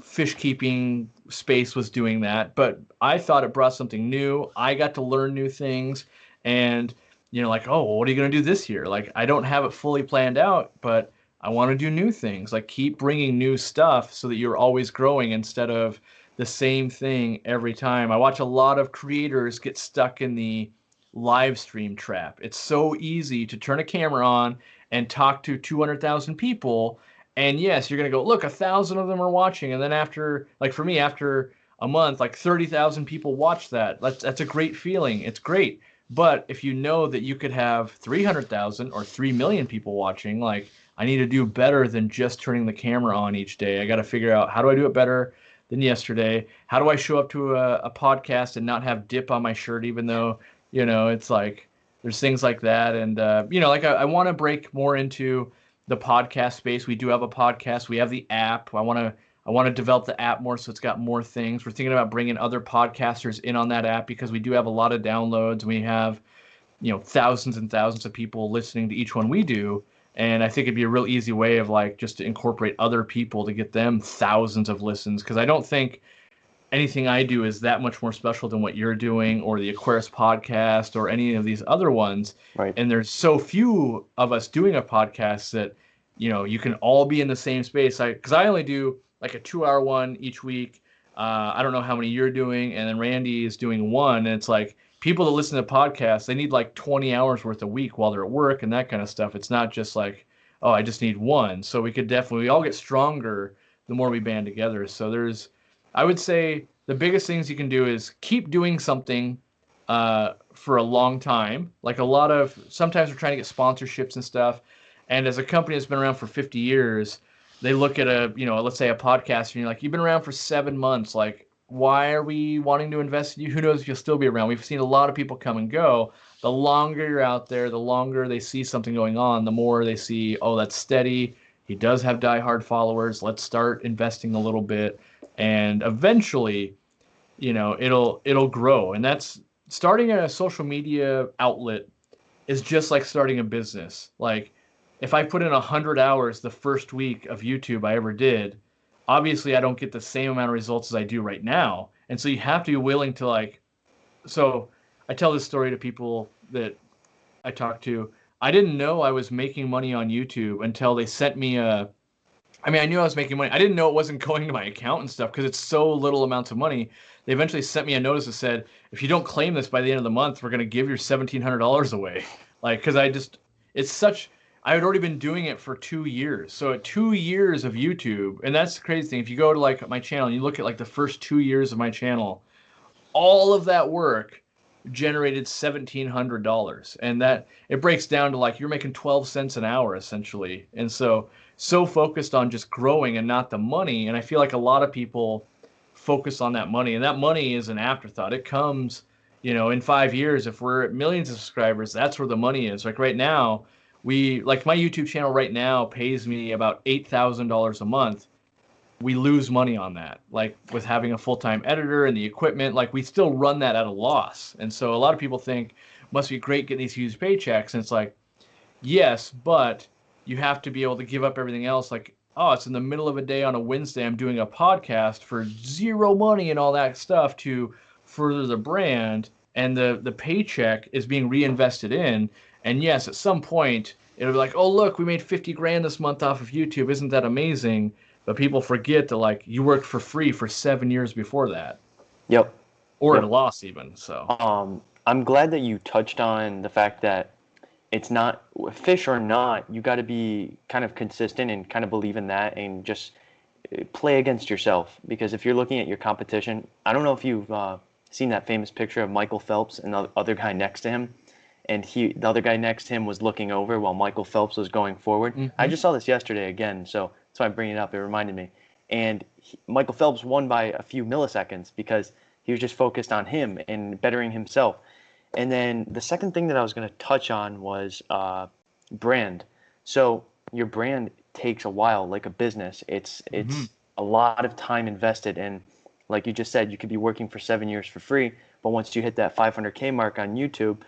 fish keeping space was doing that, but I thought it brought something new. I got to learn new things, and like, oh, well, what are you going to do this year? Like, I don't have it fully planned out, but I want to do new things. Like, keep bringing new stuff so that you're always growing instead of the same thing every time. I watch a lot of creators get stuck in the live stream trap. It's so easy to turn a camera on and talk to 200,000 people. And yes, you're going to go, look, 1,000 of them are watching. And then after, like for me, after a month, like 30,000 people watch that. That's a great feeling. It's great. But if you know that you could have 300,000 or 3 million people watching, like I need to do better than just turning the camera on each day. I got to figure out, how do I do it better than yesterday? How do I show up to a podcast and not have dip on my shirt, even though, it's like there's things like that. And, like I want to break more into the podcast space. We do have a podcast. We have the app. I want to develop the app more so it's got more things. We're thinking about bringing other podcasters in on that app because we do have a lot of downloads. We have, thousands and thousands of people listening to each one we do. And I think it'd be a real easy way of like just to incorporate other people to get them thousands of listens. Because I don't think anything I do is that much more special than what you're doing or the Aquarius podcast or any of these other ones. Right. And there's so few of us doing a podcast that, you can all be in the same space. Because I only do like a 2-hour one each week. I don't know how many you're doing, and then Randy is doing one, and it's like people that listen to podcasts, they need like 20 hours worth a week while they're at work and that kind of stuff. It's not just like, oh, I just need one. So we all get stronger the more we band together. So I would say the biggest things you can do is keep doing something for a long time. Like sometimes we're trying to get sponsorships and stuff. And as a company that's been around for 50 years, they look at let's say a podcast, and you're like, you've been around for 7 months. Like, why are we wanting to invest in you? Who knows if you'll still be around? We've seen a lot of people come and go. The longer you're out there, the longer they see something going on, the more they see, oh, that's steady. He does have diehard followers. Let's start investing a little bit. And eventually, it'll grow. And that's starting a social media outlet is just like starting a business. Like, if I put in 100 hours the first week of YouTube I ever did, obviously I don't get the same amount of results as I do right now. And so you have to be willing to so I tell this story to people that I talk to. I didn't know I was making money on YouTube until they sent me I knew I was making money. I didn't know it wasn't going to my account and stuff because it's so little amounts of money. They eventually sent me a notice that said, if you don't claim this by the end of the month, we're going to give your $1,700 away. Because I had already been doing it for 2 years. So at 2 years of YouTube, and that's the crazy thing. If you go to my channel and you look at the first 2 years of my channel, all of that work generated $1,700. And that it breaks down to you're making 12 cents an hour essentially. And so focused on just growing and not the money. And I feel like a lot of people focus on that money, and that money is an afterthought. It comes, in 5 years, if we're at millions of subscribers, that's where the money is. Like right now, my YouTube channel right now pays me about $8,000 a month. We lose money on that, with having a full-time editor and the equipment, we still run that at a loss. And so a lot of people think must be great getting these huge paychecks. And it's yes, but you have to be able to give up everything else. It's in the middle of a day on a Wednesday, I'm doing a podcast for zero money and all that stuff to further the brand, and the paycheck is being reinvested in. And yes, at some point, it'll be oh, look, we made 50 grand this month off of YouTube. Isn't that amazing? But people forget that, you worked for free for 7 years before that. Yep. Or at a loss even, so. I'm glad that you touched on the fact that it's not, fish or not, you got to be kind of consistent and kind of believe in that and just play against yourself. Because if you're looking at your competition, I don't know if you've seen that famous picture of Michael Phelps and the other guy next to him. And the other guy next to him was looking over while Michael Phelps was going forward. Mm-hmm. I just saw this yesterday again, so that's why I'm bringing it up. It reminded me. And Michael Phelps won by a few milliseconds because he was just focused on him and bettering himself. And then the second thing that I was going to touch on was brand. So your brand takes a while, like a business. It's a lot of time invested. And like you just said, you could be working for 7 years for free, but once you hit that 500K mark on YouTube,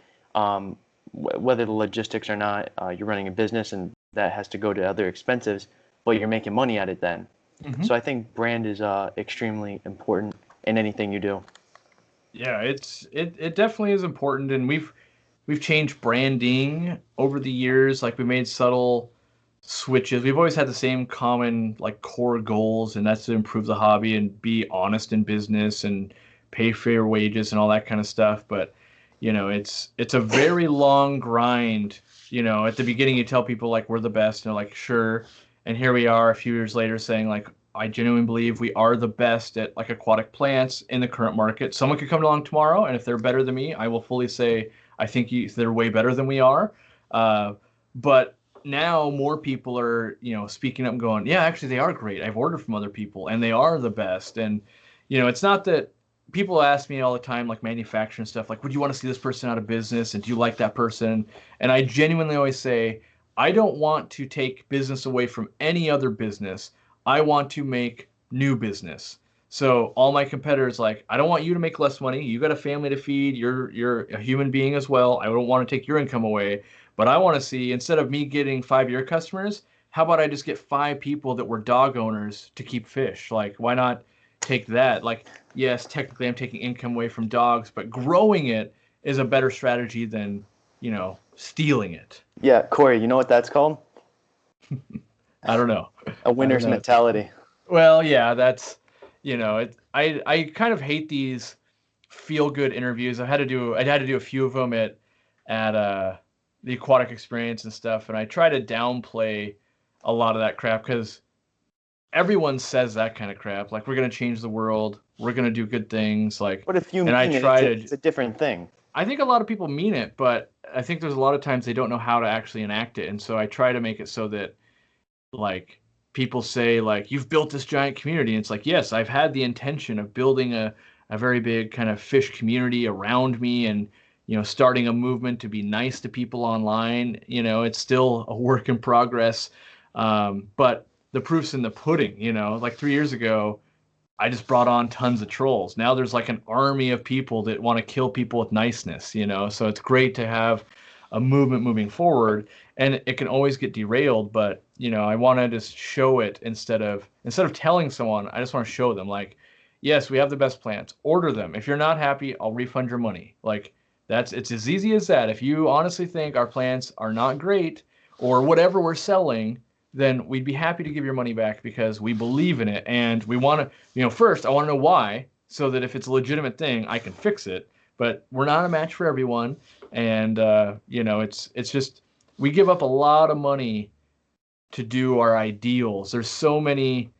whether the logistics or not, you're running a business and that has to go to other expenses, but you're making money at it then. Mm-hmm. So I think brand is extremely important in anything you do. Yeah, it definitely is important, and we've changed branding over the years. We made subtle switches. We've always had the same common core goals, and that's to improve the hobby and be honest in business and pay fair wages and all that kind of stuff. But it's a very long grind. At the beginning you tell people we're the best, and they're sure. And here we are a few years later saying I genuinely believe we are the best at aquatic plants in the current market. Someone could come along tomorrow, and if they're better than me, I will fully say I think they're way better than we are. But now more people are, speaking up and going, yeah, actually they are great. I've ordered from other people and they are the best. And, it's not that people ask me all the time, like manufacturing stuff, like, would you want to see this person out of business? And do you like that person? And I genuinely always say, I don't want to take business away from any other business. I want to make new business. So all my competitors, like, I don't want you to make less money. You got a family to feed. You're a human being as well. I don't want to take your income away. But I want to see, instead of me getting 5 of your customers, how about I just get 5 people that were dog owners to keep fish? Like, why not take that? Like, yes, technically I'm taking income away from dogs, but growing it is a better strategy than, stealing it. Yeah, Cory, you know what that's called? I don't know. A winner's mentality. Well, yeah, that's, I kind of hate these feel good interviews. I had to do a few of them at the aquatic experience and stuff, and I try to downplay a lot of that crap because everyone says that kind of crap. Like, we're gonna change the world, we're gonna do good things. Like, But if you and mean I try it's a different thing. I think a lot of people mean it, but I think there's a lot of times they don't know how to actually enact it, and so I try to make it so that, like, people say, like, you've built this giant community, and it's like, yes, I've had the intention of building a very big kind of fish community around me, and starting a movement to be nice to people online. It's still a work in progress, but the proof's in the pudding. Like 3 years ago, I just brought on tons of trolls. Now there's like an army of people that want to kill people with niceness, so it's great to have a movement moving forward, and it can always get derailed, but I want to just show it instead of telling someone. I just want to show them, like, yes, we have the best plants. Order them. If you're not happy, I'll refund your money. Like, it's as easy as that. If you honestly think our plants are not great or whatever we're selling, then we'd be happy to give your money back because we believe in it, and we want to, first, I want to know why, so that if it's a legitimate thing, I can fix it. But we're not a match for everyone, and it's just, we give up a lot of money to do our ideals. There's so many,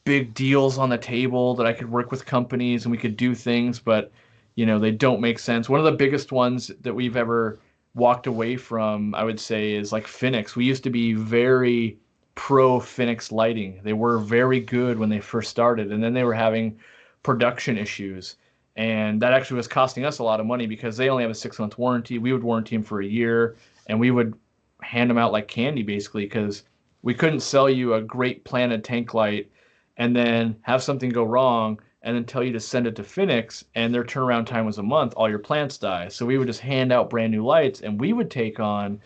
big deals on the table that I could work with companies and we could do things, but they don't make sense. One of the biggest ones that we've ever walked away from, I would say, is like Phoenix. We used to be very pro Phoenix lighting. They were very good when they first started, and then they were having production issues. And that actually was costing us a lot of money because they only have a 6-month warranty. We would warranty them for a year, and we would hand them out like candy, basically, because we couldn't sell you a great planted tank light and then have something go wrong and then tell you to send it to Phoenix, and their turnaround time was a month. All your plants die. So we would just hand out brand new lights, and we would take on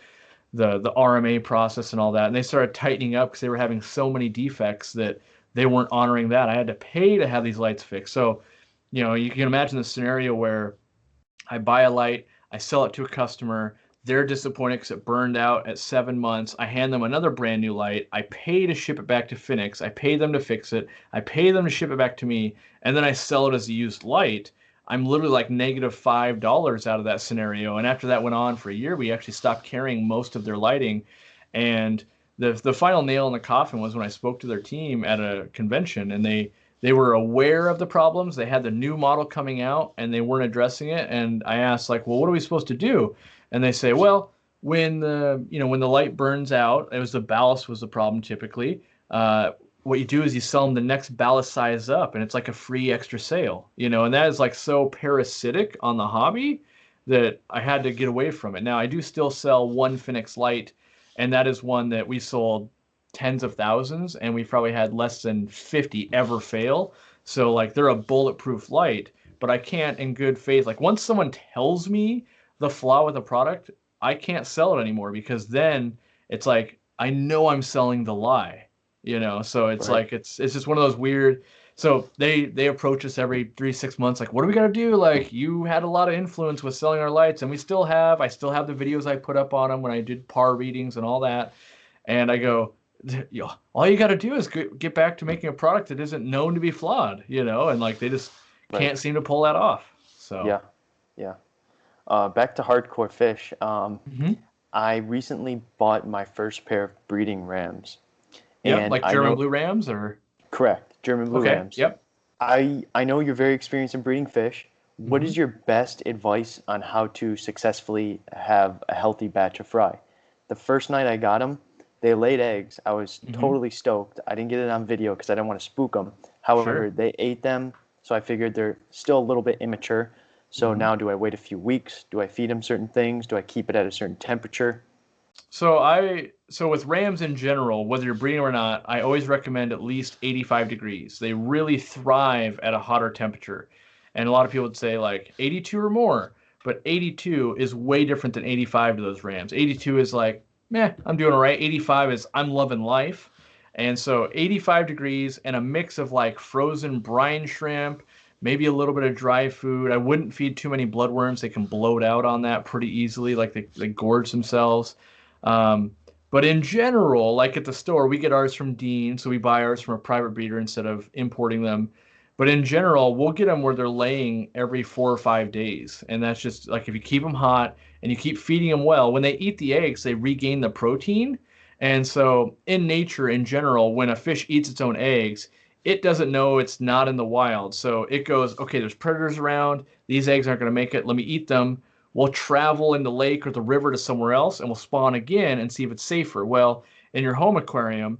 the RMA process and all that. And they started tightening up because they were having so many defects that they weren't honoring that. I had to pay to have these lights fixed. So, you can imagine the scenario where I buy a light, I sell it to a customer, they're disappointed because it burned out at 7 months. I hand them another brand new light. I pay to ship it back to Phoenix. I pay them to fix it. I pay them to ship it back to me. And then I sell it as a used light. I'm literally like -$5 out of that scenario. And after that went on for a year, we actually stopped carrying most of their lighting. And the final nail in the coffin was when I spoke to their team at a convention, and they were aware of the problems. They had the new model coming out and they weren't addressing it. And I asked, like, well, what are we supposed to do? And they say, well, when the light burns out, it was the ballast was the problem typically. What you do is you sell them the next ballast size up, and it's like a free extra sale, and that is like so parasitic on the hobby that I had to get away from it. Now I do still sell one Phoenix light, and that is one that we sold tens of thousands, and we probably had less than 50 ever fail. So like, they're a bulletproof light, but I can't in good faith, like, once someone tells me the flaw with a product, I can't sell it anymore, because then it's like, I know I'm selling the lie, so it's Right. like, it's just one of those weird. So they approach us every 3-6 months, like, what do we got to do? Like, you had a lot of influence with selling our lights, and I still have the videos I put up on them when I did par readings and all that. And I go, all you got to do is get back to making a product that isn't known to be flawed, and like, they just can't seem to pull that off. So Yeah. Back to hardcore fish. Mhm. I recently bought my first pair of breeding rams. Yep, And like German blue rams, or correct, German blue okay, rams. yep. I know you're very experienced in breeding fish. what is your best advice on how to successfully have a healthy batch of fry? The first night I got them, they laid eggs. I was Mm-hmm. totally stoked. I didn't get it on video because I didn't want to spook them. Sure. However, they ate them, so I figured they're still a little bit immature. So Mm-hmm. now do I wait a few weeks? Do I feed them certain things? Do I keep it at a certain temperature? So with rams in general, whether you're breeding or not, I always recommend at least 85 degrees. They really thrive at a hotter temperature. And a lot of people would say like 82 or more, but 82 is way different than 85 to those rams. 82 is like, meh, I'm doing all right. 85 is I'm loving life. And so 85 degrees and a mix of like frozen brine shrimp, maybe a little bit of dry food. I wouldn't feed too many bloodworms. They can bloat out on that pretty easily, like they gorge themselves. Um, but in general, like at the store, we get ours from Dean, so we buy ours from a private breeder instead of importing them. But in general, we'll get them where they're laying every 4 or 5 days. And that's just like if you keep them hot and you keep feeding them well, when they eat the eggs, they regain the protein. And so in nature, in general, when a fish eats its own eggs, it doesn't know it's not in the wild. So it goes, okay, there's predators around. These eggs aren't going to make it. Let me eat them. We'll travel in the lake or the river to somewhere else and we'll spawn again and see if it's safer. Well, in your home aquarium,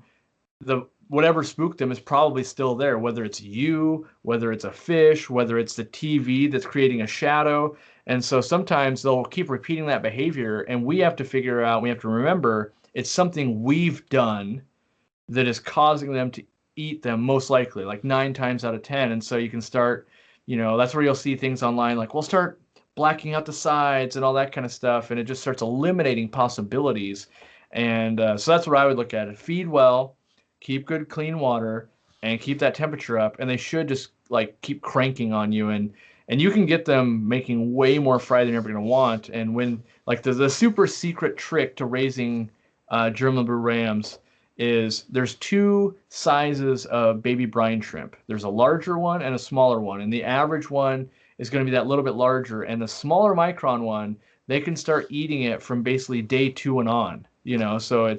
the whatever spooked them is probably still there, whether it's you, whether it's a fish, whether it's the TV that's creating a shadow. And so sometimes they'll keep repeating that behavior, and we have to figure out, we have to remember it's something we've done that is causing them to eat them most likely, like 9 times out of 10. And so you can start, that's where you'll see things online like we'll start blacking out the sides and all that kind of stuff. And it just starts eliminating possibilities. And so that's what I would look at it. Feed well, keep good, clean water, and keep that temperature up. And they should just like keep cranking on you. And you can get them making way more fry than you're ever going to want. And when like the super secret trick to raising German blue rams is there's two sizes of baby brine shrimp. There's a larger one and a smaller one. And the average one is going to be that little bit larger. And the smaller micron one, they can start eating it from basically day 2 and on. So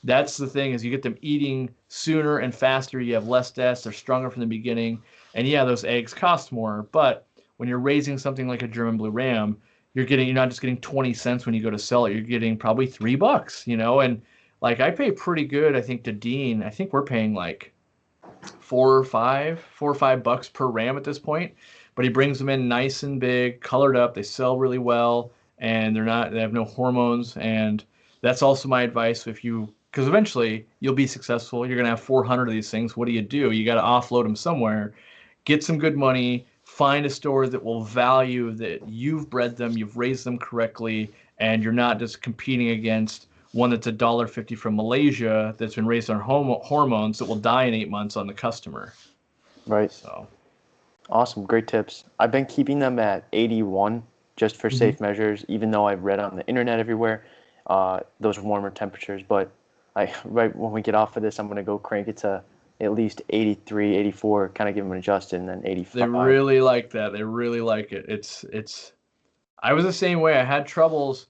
that's the thing is you get them eating sooner and faster. You have less deaths. They're stronger from the beginning. And yeah, those eggs cost more. But when you're raising something like a German blue ram, you're not just getting 20 cents when you go to sell it. You're getting probably $3, and like I pay pretty good, I think, to Dean. I think we're paying like 4 or 5 bucks per ram at this point. But he brings them in nice and big, colored up. They sell really well, and they have no hormones. And that's also my advice. Because eventually you'll be successful. You're gonna have 400 of these things. What do? You got to offload them somewhere. Get some good money. Find a store that will value that you've bred them, you've raised them correctly, and you're not just competing against one that's $1.50 from Malaysia that's been raised on hormones that will die in 8 months on the customer. Right. So Awesome. Great tips. I've been keeping them at 81 just for mm-hmm. safe measures, even though I've read on the internet everywhere those are warmer temperatures. But right when we get off of this, I'm going to go crank it to at least 83, 84, kind of give them an adjusted, and then 85. They really like that. They really like it. It's. I was the same way. I had troubles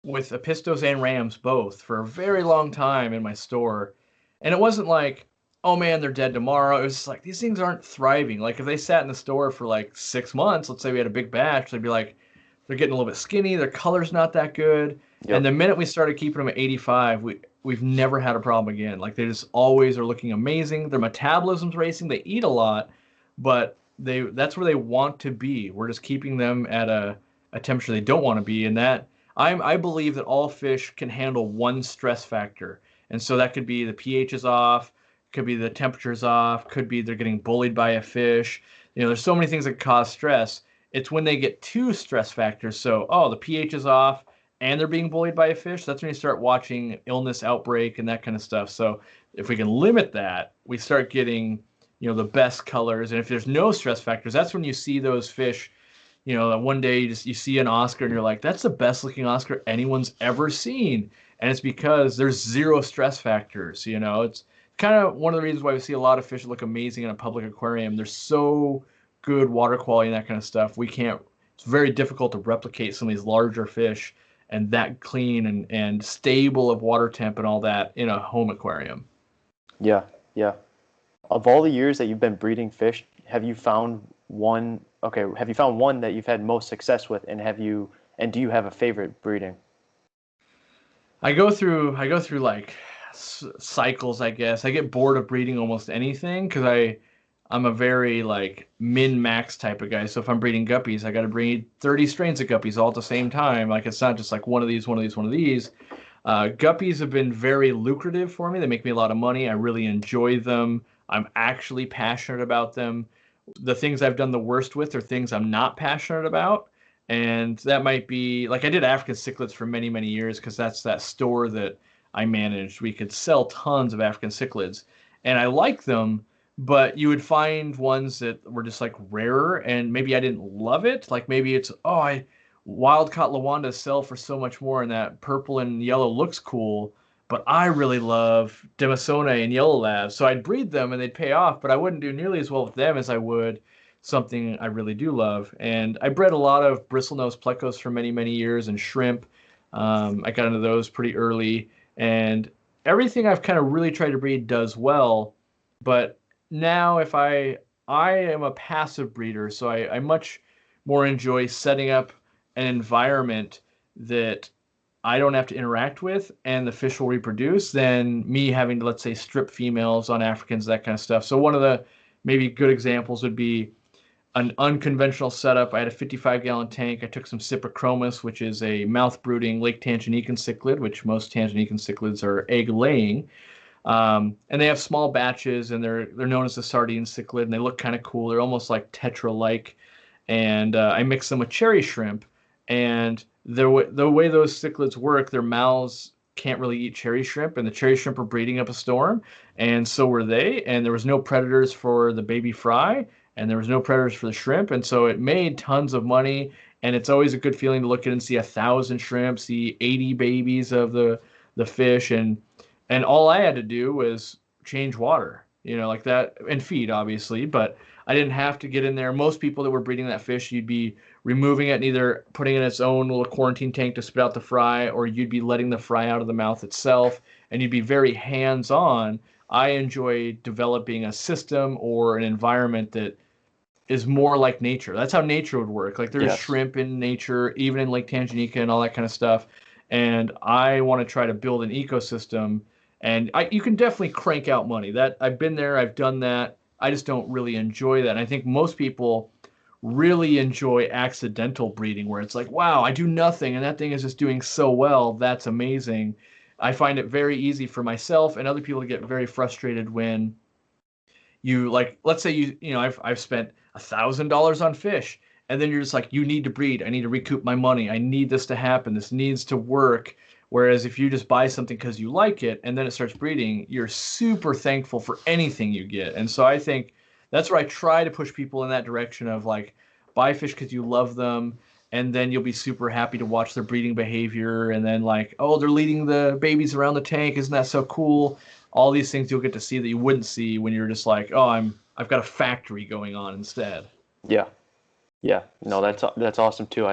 with Epistos and Rams both for a very long time in my store. And it wasn't like, oh man, they're dead tomorrow. It was just like, these things aren't thriving. Like if they sat in the store for like 6 months, let's say we had a big batch, they'd be like, they're getting a little bit skinny, their color's not that good. And Yep. the minute we started keeping them at 85, we've never had a problem again. Like they just always are looking amazing. Their metabolism's racing. They eat a lot, but that's where they want to be. We're just keeping them at a temperature they don't want to be, and that I believe that all fish can handle one stress factor. And so that could be the pH is off, could be the temperature's off, could be they're getting bullied by a fish. There's so many things that cause stress. It's when they get two stress factors. So, the pH is off and they're being bullied by a fish. That's when you start watching illness outbreak and that kind of stuff. So if we can limit that, we start getting, the best colors. And if there's no stress factors, that's when you see those fish. One day you see an Oscar and you're like, that's the best looking Oscar anyone's ever seen. And it's because there's zero stress factors. It's kind of one of the reasons why we see a lot of fish look amazing in a public aquarium. They're so good water quality and that kind of stuff. It's very difficult to replicate some of these larger fish and that clean and stable of water temp and all that in a home aquarium. Yeah, yeah. Of all the years that you've been breeding fish, have you found one? Okay, have you found one that you've had most success with, and do you have a favorite breeding? I go through like cycles, I guess. I get bored of breeding almost anything because I'm a very like min max type of guy. So if I'm breeding guppies, I got to breed 30 strains of guppies all at the same time. Like it's not just like one of these, one of these, one of these. Guppies have been very lucrative for me. They make me a lot of money. I really enjoy them. I'm actually passionate about them. The things I've done the worst with are things I'm not passionate about. And that might be like I did African cichlids for many, many years because that's that store that I managed. We could sell tons of African cichlids. And I like them, but you would find ones that were just like rarer and maybe I didn't love it. Like maybe it's, oh, I wild caught Lawandas sell for so much more, and that purple and yellow looks cool. But I really love Demisone and Yellow Labs, so I'd breed them and they'd pay off, but I wouldn't do nearly as well with them as I would something I really do love. And I bred a lot of bristlenose plecos for many, many years and shrimp. I got into those pretty early, and everything I've kind of really tried to breed does well. But now, if I am a passive breeder, so I much more enjoy setting up an environment that I don't have to interact with and the fish will reproduce than me having to, let's say, strip females on Africans, that kind of stuff. So one of the maybe good examples would be an unconventional setup. I had a 55-gallon tank. I took some Cyprichromis, which is a mouth brooding Lake Tanganyika cichlid, which most Tanganyika cichlids are egg laying. And they have small batches, and they're known as the sardine cichlid, and they look kind of cool. They're almost like tetra-like. And I mix them with cherry shrimp, and the way those cichlids work, their mouths can't really eat cherry shrimp, and the cherry shrimp are breeding up a storm, and so were they. And there was no predators for the baby fry, and there was no predators for the shrimp, and so it made tons of money. And it's always a good feeling to look at and see 1,000 shrimp, see 80 babies of the fish, and all I had to do was change water, like that, and feed, obviously. But I didn't have to get in there. Most people that were breeding that fish, you'd be removing it and either putting it in its own little quarantine tank to spit out the fry, or you'd be letting the fry out of the mouth itself, and you'd be very hands-on. I enjoy developing a system or an environment that is more like nature. That's how nature would work. Like there's Yes. shrimp in nature, even in Lake Tanganyika and all that kind of stuff. And I want to try to build an ecosystem. And you can definitely crank out money. That I've been there, I've done that. I just don't really enjoy that. And I think most people really enjoy accidental breeding, where it's like, wow, I do nothing and that thing is just doing so well. That's amazing. I find it very easy for myself and other people to get very frustrated when you like, let's say I've spent $1,000 on fish, and then you're just like, you need to breed. I need to recoup my money. I need this to happen. This needs to work. Whereas if you just buy something because you like it and then it starts breeding, you're super thankful for anything you get. And so I think that's where I try to push people in that direction of like, buy fish because you love them, and then you'll be super happy to watch their breeding behavior. And then like, oh, they're leading the babies around the tank. Isn't that so cool? All these things you'll get to see that you wouldn't see when you're just like, oh, I've got a factory going on instead. Yeah. Yeah. No, that's awesome too.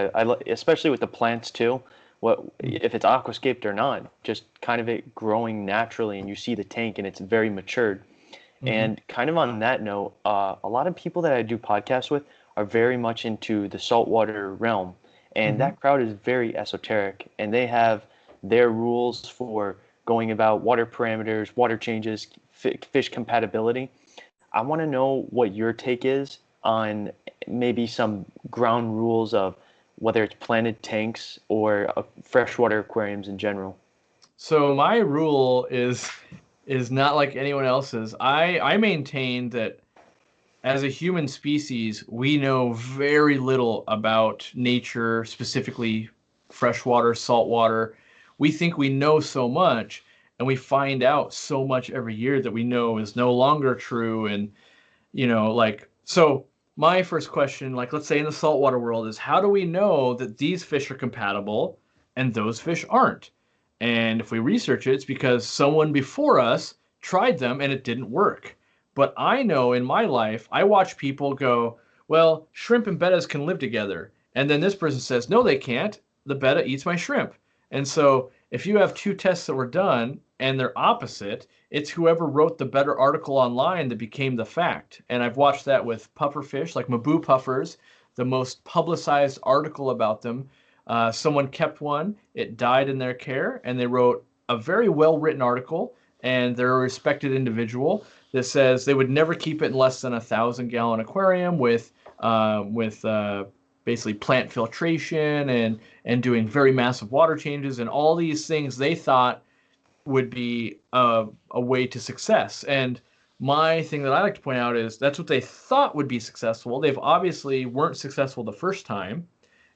Especially with the plants too. What if it's aquascaped or not? Just kind of it growing naturally, and you see the tank, and it's very matured. Mm-hmm. And kind of on that note, a lot of people that I do podcasts with are very much into the saltwater realm, and Mm-hmm. that crowd is very esoteric, and they have their rules for going about water parameters, water changes, fish compatibility. I want to know what your take is on maybe some ground rules of whether it's planted tanks or freshwater aquariums in general. So my rule is not like anyone else's. I maintain that as a human species, we know very little about nature, specifically freshwater, saltwater. We think we know so much, and we find out so much every year that we know is no longer true. And, like, so my first question, like, let's say in the saltwater world, is how do we know that these fish are compatible and those fish aren't? And if we research it, it's because someone before us tried them and it didn't work. But I know in my life, I watch people go, well, shrimp and bettas can live together. And then this person says, no, they can't. The betta eats my shrimp. And so if you have two tests that were done and they're opposite. It's whoever wrote the better article online that became the fact. And I've watched that with pufferfish, like Mabu puffers, the most publicized article about them. Someone kept one, it died in their care, and they wrote a very well written article, and they're a respected individual that says they would never keep it in less than 1,000-gallon aquarium with basically plant filtration and doing very massive water changes and all these things they thought would be a way to success. And my thing that I like to point out is that's what they thought would be successful. They've obviously weren't successful the first time.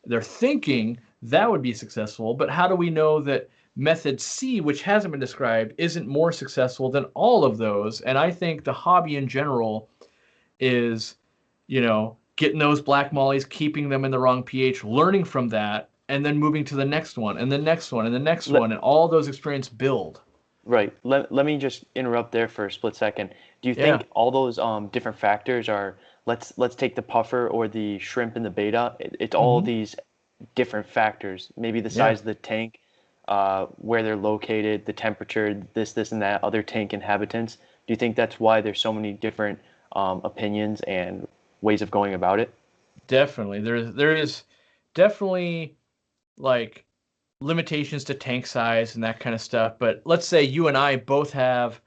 They're thinking that would be successful, but how do we know that method C, which hasn't been described, isn't more successful than all of those? And I think the hobby in general is, getting those black mollies, keeping them in the wrong pH, learning from that, and then moving to the next one and the next one and the next Let, one, and all those experiences build. right. Let me just interrupt there for a split second. Do you Yeah. think all those different factors are, let's take the puffer or the shrimp and the beta. It's all Hmm. these different factors. Maybe the Yeah. size of the tank, where they're located, the temperature, this, and that, other tank inhabitants. Do you think that's why there's so many different opinions and ways of going about it? Definitely. There is definitely like limitations to tank size and that kind of stuff. But let's say you and I both have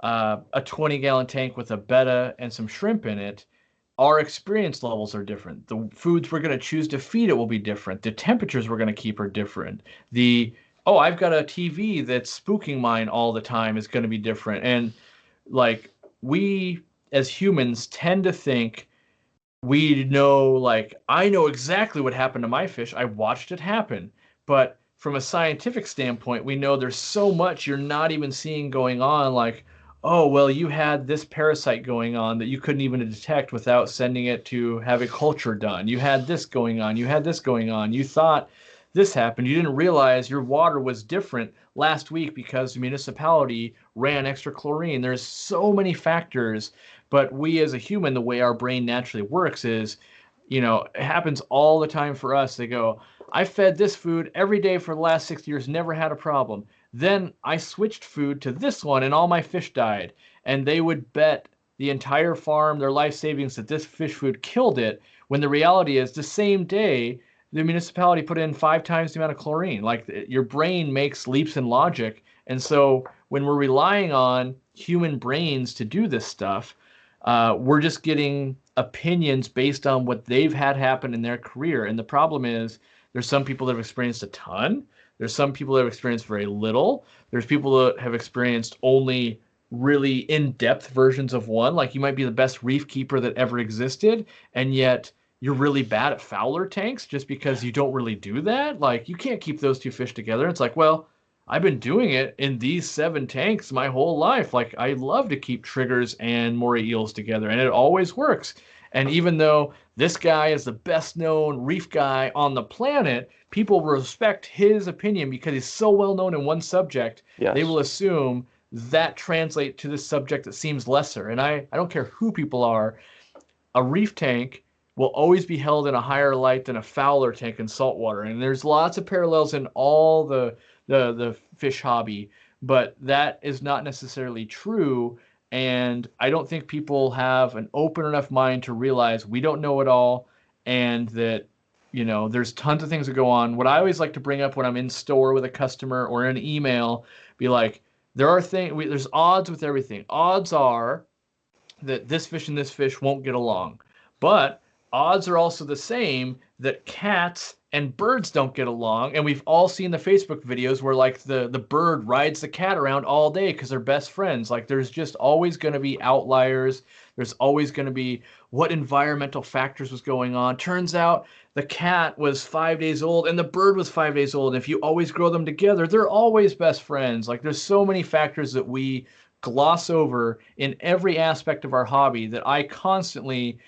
a 20-gallon tank with a betta and some shrimp in it. Our experience levels are different. The foods we're going to choose to feed it will be different. The temperatures we're going to keep are different. Oh, I've got a TV that's spooking mine all the time is going to be different. And like we as humans tend to think we know, like, I know exactly what happened to my fish. I watched it happen. But from a scientific standpoint, we know there's so much you're not even seeing going on. Like, oh, well, you had this parasite going on that you couldn't even detect without sending it to have a culture done. You had this going on. You had this going on. You thought this happened. You didn't realize your water was different last week because the municipality ran extra chlorine. There's so many factors, but we as a human, the way our brain naturally works is, it happens all the time for us. They go, I fed this food every day for the last 6 years, never had a problem. Then I switched food to this one and all my fish died. And they would bet the entire farm, their life savings, that this fish food killed it, when the reality is the same day the municipality put in 5 times the amount of chlorine. Like your brain makes leaps in logic. And so when we're relying on human brains to do this stuff, we're just getting opinions based on what they've had happen in their career. And the problem is there's some people that have experienced a ton. There's some people that have experienced very little. There's people that have experienced only really in-depth versions of one. Like you might be the best reef keeper that ever existed, and yet you're really bad at fowler tanks just because you don't really do that. Like you can't keep those two fish together. It's like, well, I've been doing it in these 7 tanks my whole life. Like I love to keep triggers and moray eels together, and it always works. And even though this guy is the best known reef guy on the planet, people respect his opinion because he's so well known in one subject. They Yes. will assume that translate to this subject that seems lesser. And I don't care who people are, a reef tank will always be held in a higher light than a fowler tank in saltwater. And there's lots of parallels in all the fish hobby, but that is not necessarily true. And I don't think people have an open enough mind to realize we don't know it all, and that there's tons of things that go on. What I always like to bring up when I'm in store with a customer or in an email, be like, there's odds with everything. Odds are that this fish and this fish won't get along. But odds are also the same that cats and birds don't get along. And we've all seen the Facebook videos where like the bird rides the cat around all day because they're best friends. Like there's just always going to be outliers. There's always going to be what environmental factors was going on. Turns out the cat was 5 days old and the bird was 5 days old. And if you always grow them together, they're always best friends. Like there's so many factors that we gloss over in every aspect of our hobby that I constantly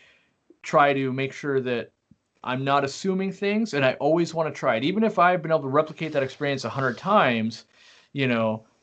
try to make sure that I'm not assuming things, and I always want to try it. Even if I've been able to replicate that experience 100 times,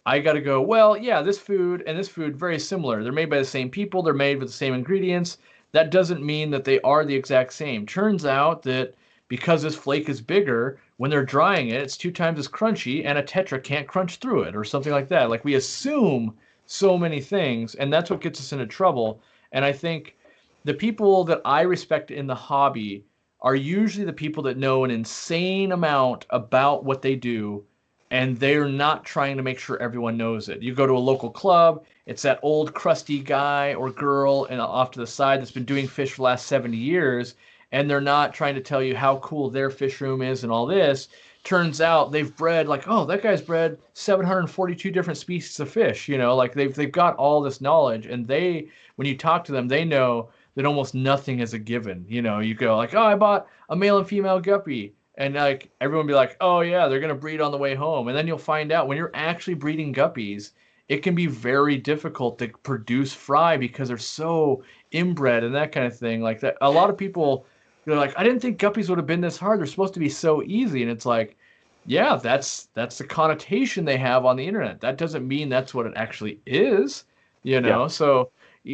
I got to go, well, yeah, this food and this food, very similar. They're made by the same people, they're made with the same ingredients. That doesn't mean that they are the exact same. Turns out that because this flake is bigger, when they're drying it, it's 2 times as crunchy, and a Tetra can't crunch through it, or something like that. Like we assume so many things, and that's what gets us into trouble. And I think the people that I respect in the hobby are usually the people that know an insane amount about what they do, and they're not trying to make sure everyone knows it. You go to a local club, it's that old crusty guy or girl and off to the side that's been doing fish for the last 70 years, and they're not trying to tell you how cool their fish room is and all this. Turns out they've bred like, oh, that guy's bred 742 different species of fish, like they've got all this knowledge, and when you talk to them, they know that almost nothing is a given. You go like, oh, I bought a male and female guppy, and like everyone be like, oh yeah, they're gonna breed on the way home, and then you'll find out when you're actually breeding guppies, it can be very difficult to produce fry because they're so inbred and that kind of thing. Like that, a lot of people, they're like, I didn't think guppies would have been this hard. They're supposed to be so easy, and it's like, yeah, that's the connotation they have on the internet. That doesn't mean that's what it actually is. Yeah. So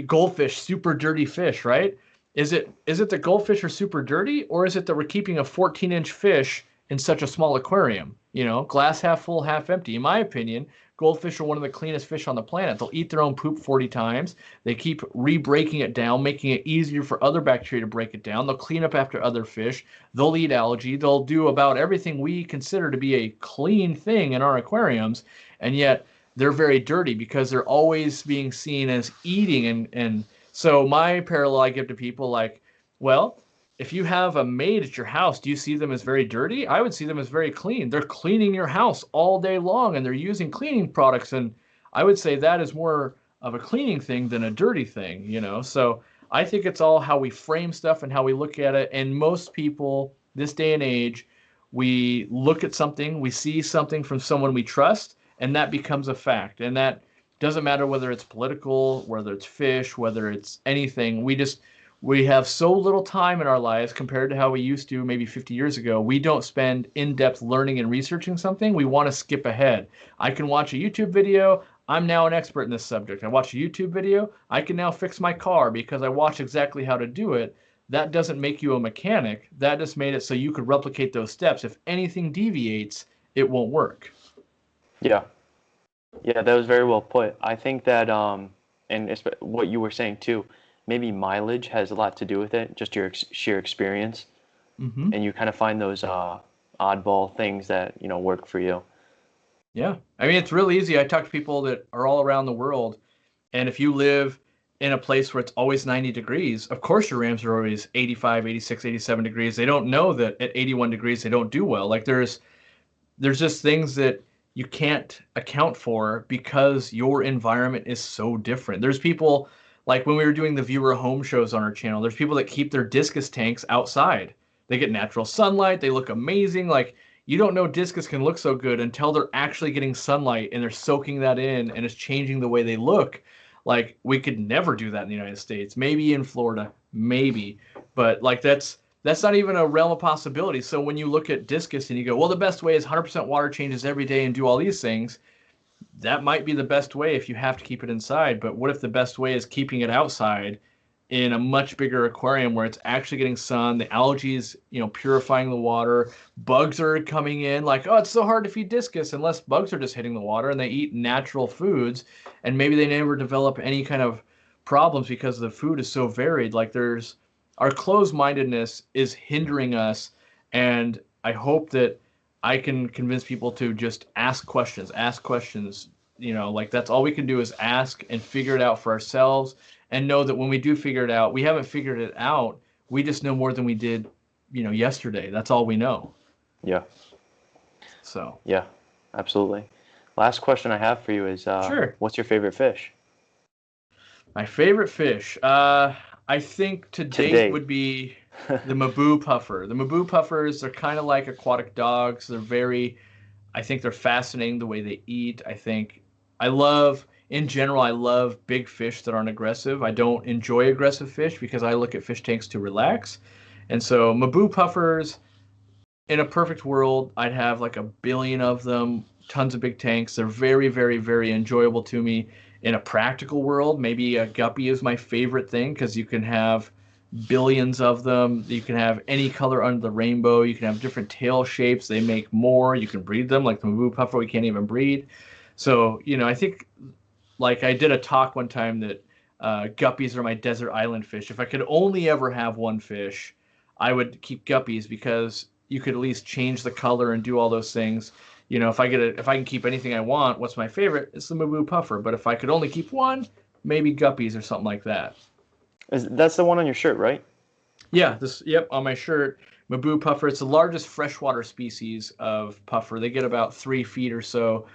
goldfish, super dirty fish, right? Is it that goldfish are super dirty, or is it that we're keeping a 14-inch fish in such a small aquarium? Glass half full, half empty. In my opinion, goldfish are one of the cleanest fish on the planet. They'll eat their own poop 40 times. They keep re-breaking it down, making it easier for other bacteria to break it down. They'll clean up after other fish. They'll eat algae. They'll do about everything we consider to be a clean thing in our aquariums, and yet they're very dirty because they're always being seen as eating. And so my parallel I give to people like, well, if you have a maid at your house, do you see them as very dirty? I would see them as very clean. They're cleaning your house all day long, and they're using cleaning products, and I would say that is more of a cleaning thing than a dirty thing. So I think it's all how we frame stuff and how we look at it. And most people this day and age, we look at something, we see something from someone we trust, and that becomes a fact. And that doesn't matter whether it's political, whether it's fish, whether it's anything. We have so little time in our lives compared to how we used to maybe 50 years ago. We don't spend in-depth learning and researching something. We want to skip ahead. I can watch a YouTube video. I'm now an expert in this subject. I watch a YouTube video. I can now fix my car because I watched exactly how to do it. That doesn't make you a mechanic. That just made it so you could replicate those steps. If anything deviates, it won't work. Yeah. Yeah, that was very well put. I think that, what you were saying too, maybe mileage has a lot to do with it, just your sheer experience, Mm-hmm. and you kind of find those oddball things that work for you. Yeah. I mean, it's real easy. I talk to people that are all around the world, and if you live in a place where it's always 90 degrees, of course your rams are always 85, 86, 87 degrees. They don't know that at 81 degrees they don't do well. Like there's just things that you can't account for because your environment is so different. There's people like when we were doing the viewer home shows on our channel, there's people that keep their discus tanks outside. They get natural sunlight, they look amazing. Like you don't know discus can look so good until they're actually getting sunlight and they're soaking that in and it's changing the way they look. Like we could never do that in the United States. Maybe in Florida, maybe. But like that's not even a realm of possibility. So when you look at discus and you go, well, the best way is 100% water changes every day and do all these things, that might be the best way if you have to keep it inside. But what if the best way is keeping it outside in a much bigger aquarium where it's actually getting sun, the algae is, purifying the water, bugs are coming in, like, oh, it's so hard to feed discus unless bugs are just hitting the water and they eat natural foods, and maybe they never develop any kind of problems because the food is so varied. Like our closed-mindedness is hindering us, and I hope that I can convince people to just ask questions. Like that's all we can do is ask and figure it out for ourselves, and know that when we do figure it out, we haven't figured it out. We just know more than we did, yesterday. That's all we know. Yeah. So. Yeah, absolutely. Last question I have for you is, Sure. What's your favorite fish? My favorite fish, I think to date would be the Maboo puffer. The Maboo puffers are kind of like aquatic dogs. I think they're fascinating the way they eat. In general, I love big fish that aren't aggressive. I don't enjoy aggressive fish because I look at fish tanks to relax. And so Maboo puffers, in a perfect world, I'd have like a billion of them, tons of big tanks. They're very, very, very enjoyable to me. In a practical world, maybe a guppy is my favorite thing because you can have billions of them. You can have any color under the rainbow. You can have different tail shapes. They make more. You can breed them, like the Mabu puffer we can't even breed. So, I think, like, I did a talk one time that guppies are my desert island fish. If I could only ever have one fish, I would keep guppies, because you could at least change the color and do all those things. If I can keep anything I want, what's my favorite? It's the Mabu puffer. But if I could only keep one, maybe guppies or something like that. That's the one on your shirt, right? Yeah, yep, on my shirt, Mabu puffer. It's the largest freshwater species of puffer. They get about 3 feet or so,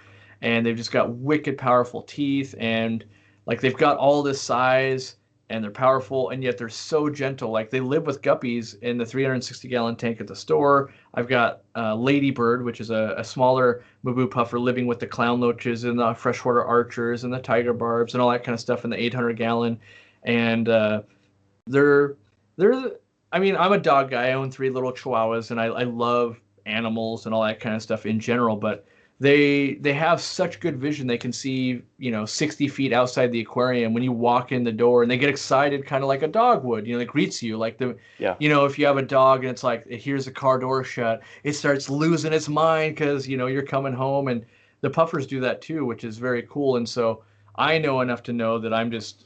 and they've just got wicked powerful teeth, and like they've got all this size, and they're powerful, and yet they're so gentle. Like, they live with guppies in the 360-gallon tank at the store. I've got Ladybird, which is a smaller Mabu puffer, living with the clown loaches and the freshwater archers and the tiger barbs and all that kind of stuff in the 800-gallon. And they're I mean, I'm a dog guy. I own 3 little Chihuahuas, and I love animals and all that kind of stuff in general. But they have such good vision. They can see 60 feet outside the aquarium when you walk in the door, and they get excited, kind of like a dog would. It greets you like if you have a dog and it's like it hears the car door shut, it starts losing its mind because you're coming home. And the puffers do that too, which is very cool. And so I know enough to know that I'm just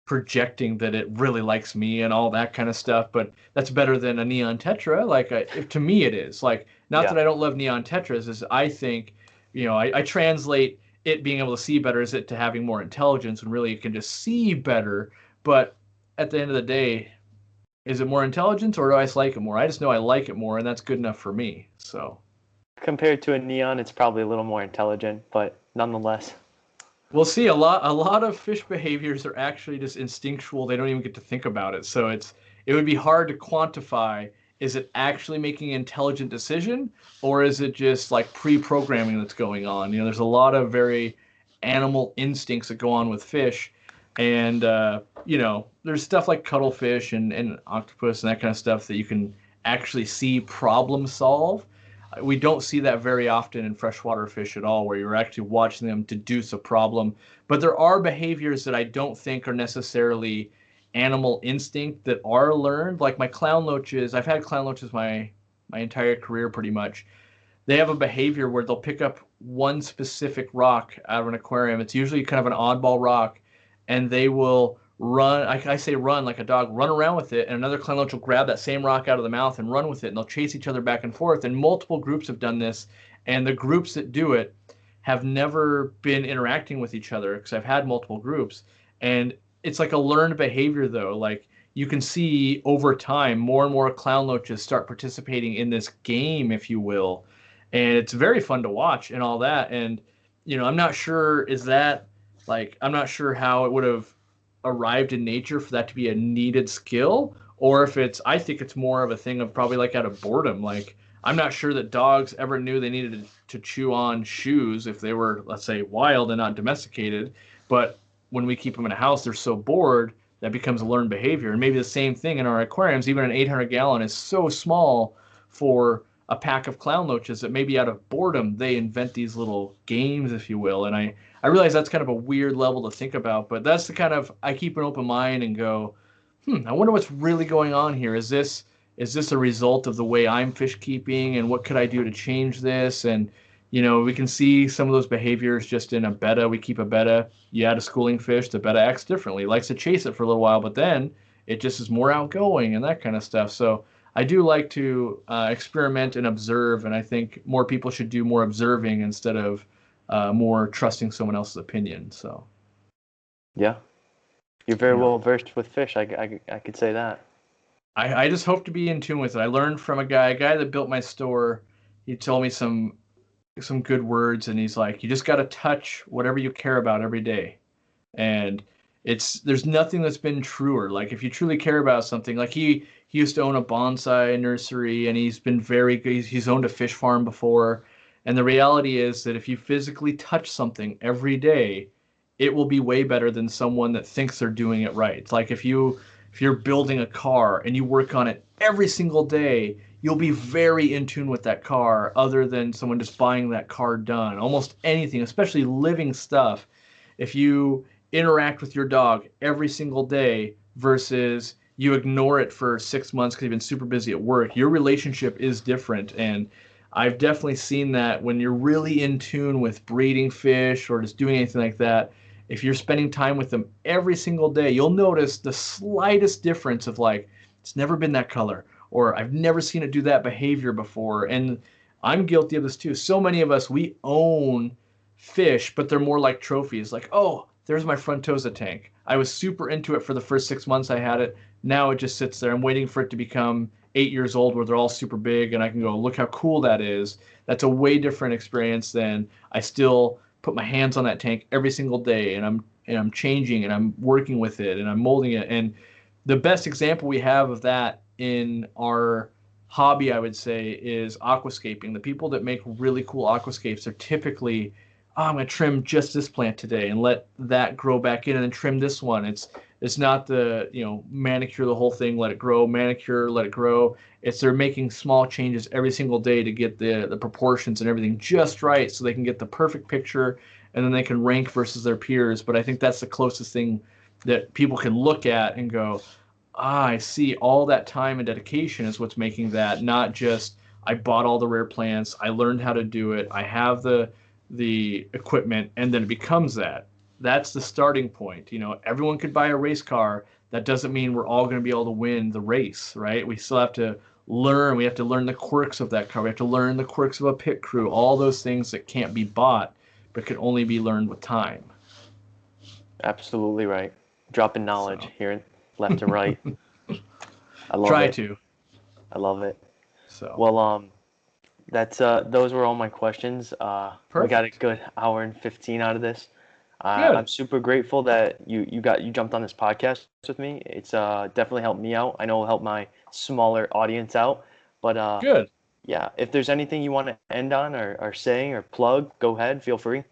projecting that it really likes me and all that kind of stuff, but that's better than a neon tetra. Like, to me it is. Like, not that I don't love neon tetras, is I think I translate it being able to see better as it to having more intelligence, and really it can just see better. But at the end of the day, is it more intelligence, or do I just like it more? I just know I like it more, and that's good enough for me. So compared to a neon, it's probably a little more intelligent, but nonetheless. We'll see. A lot of fish behaviors are actually just instinctual. They don't even get to think about it. So it would be hard to quantify. Is it actually making an intelligent decision, or is it just like pre-programming that's going on? There's a lot of very animal instincts that go on with fish. And there's stuff like cuttlefish and octopus and that kind of stuff that you can actually see problem solve. We don't see that very often in freshwater fish at all, where you're actually watching them deduce a problem. But there are behaviors that I don't think are necessarily animal instinct that are learned. Like my clown loaches, I've had clown loaches my entire career pretty much. They have a behavior where they'll pick up one specific rock out of an aquarium. It's usually kind of an oddball rock, and they will run. I say run like a dog, run around with it, and another clown loach will grab that same rock out of the mouth and run with it, and they'll chase each other back and forth. And multiple groups have done this, and the groups that do it have never been interacting with each other, because I've had multiple groups. And it's like a learned behavior, though. Like, you can see over time more and more clown loaches start participating in this game, if you will, and it's very fun to watch and all that. And I'm not sure, I'm not sure how it would have arrived in nature for that to be a needed skill, or if I think it's more of a thing of probably like out of boredom. Like, I'm not sure that dogs ever knew they needed to chew on shoes if they were, let's say, wild and not domesticated. But when we keep them in a house, they're so bored that becomes a learned behavior. And maybe the same thing in our aquariums. Even an 800-gallon is so small for a pack of clown loaches that maybe out of boredom they invent these little games, if you will. And I realize that's kind of a weird level to think about, but that's the kind of, I keep an open mind and go, I wonder what's really going on here. Is this a result of the way I'm fish keeping, and what could I do to change this? And we can see some of those behaviors just in a betta. We keep a betta. You add a schooling fish, the betta acts differently. It likes to chase it for a little while, but then it just is more outgoing and that kind of stuff. So I do like to experiment and observe, and I think more people should do more observing instead of more trusting someone else's opinion. So, yeah, you're very well versed with fish. I could say that. I just hope to be in tune with it. I learned from a guy that built my store. He told me some good words, and he's like, you just got to touch whatever you care about every day. And there's nothing that's been truer. Like, if you truly care about something, like he used to own a bonsai nursery, and he's been very good. He's owned a fish farm before. And the reality is that if you physically touch something every day, it will be way better than someone that thinks they're doing it right. It's like if you're building a car and you work on it every single day, you'll be very in tune with that car, other than someone just buying that car done. Almost anything, especially living stuff, if you interact with your dog every single day versus you ignore it for 6 months because you've been super busy at work. Your relationship is different. And I've definitely seen that when you're really in tune with breeding fish or just doing anything like that, if you're spending time with them every single day, you'll notice the slightest difference of like, it's never been that color, or I've never seen it do that behavior before. And I'm guilty of this too. So many of us, we own fish, but they're more like trophies. Like, oh, there's my Frontosa tank. I was super into it for the first 6 months I had it. Now it just sits there. I'm waiting for it to become 8 years old where they're all super big and I can go, look how cool that is. That's a way different experience than I still put my hands on that tank every single day and I'm changing and I'm working with it and I'm molding it. And the best example we have of that in our hobby, I would say, is aquascaping. The people that make really cool aquascapes are typically, oh, I'm going to trim just this plant today and let that grow back in and then trim this one. It's not the, manicure the whole thing, let it grow, manicure, let it grow. It's they're making small changes every single day to get the proportions and everything just right so they can get the perfect picture and then they can rank versus their peers. But I think that's the closest thing that people can look at and go, I see all that time and dedication is what's making that, not just I bought all the rare plants, I learned how to do it, I have the equipment, and then it becomes that. That's the starting point. Everyone could buy a race car. That doesn't mean we're all going to be able to win the race, right? We still have to learn. We have to learn the quirks of that car. We have to learn the quirks of a pit crew, all those things that can't be bought, but can only be learned with time. Absolutely right. Dropping knowledge here, left and right. I love Try it. to. I love it. So. Well, that's those were all my questions. We got a good hour and 15 out of this. I'm super grateful that you jumped on this podcast with me. It's definitely helped me out. I know it'll help my smaller audience out. But good. Yeah, if there's anything you want to end on or say or plug, go ahead. Feel free.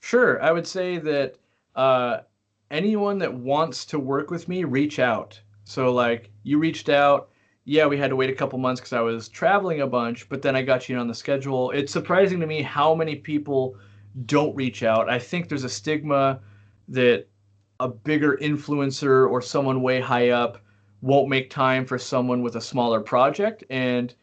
Sure. I would say that anyone that wants to work with me, reach out. So like you reached out. Yeah, we had to wait a couple months because I was traveling a bunch, but then I got you on the schedule. It's surprising to me how many people don't reach out. I think there's a stigma that a bigger influencer or someone way high up won't make time for someone with a smaller project. And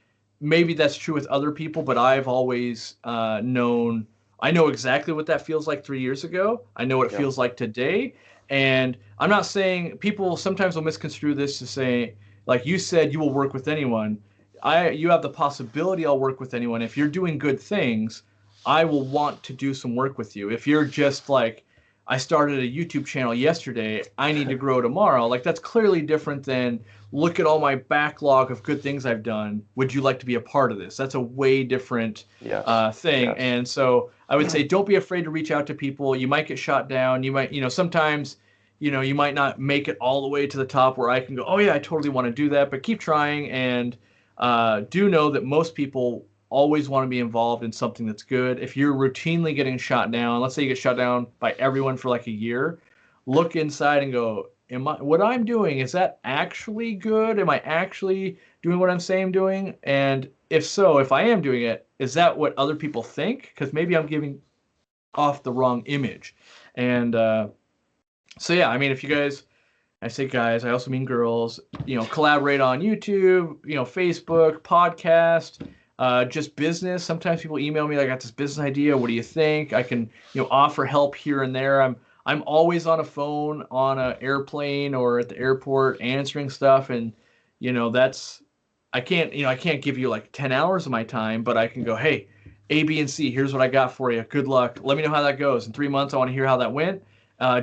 maybe that's true with other people, but I've always I know exactly what that feels like 3 years ago. I know what it feels like today. And I'm not saying people sometimes will misconstrue this to say, like you said, you will work with anyone. You have the possibility I'll work with anyone. If you're doing good things, I will want to do some work with you. If you're just like, I started a YouTube channel yesterday, I need to grow tomorrow, like that's clearly different than look at all my backlog of good things I've done. Would you like to be a part of this? That's a way different thing. Yes. And so I would say don't be afraid to reach out to people. You might get shot down. You might, sometimes, you might not make it all the way to the top where I can go, oh yeah, I totally want to do that, but keep trying. And do know that most people always want to be involved in something that's good. If you're routinely getting shot down, let's say you get shot down by everyone for like a year, look inside and go, what I'm doing, is that actually good? Am I actually doing what I'm saying I'm doing? And if so, if I am doing it, is that what other people think? Because maybe I'm giving off the wrong image. And so yeah, I mean, if you guys, I say guys, I also mean girls, collaborate on YouTube, Facebook, podcast, just business. Sometimes people email me, I got this business idea. What do you think? I can, offer help here and there. I'm always on a phone, on an airplane or at the airport answering stuff. And, I can't give you like 10 hours of my time, but I can go, hey, A, B, and C, here's what I got for you. Good luck. Let me know how that goes. In 3 months, I want to hear how that went.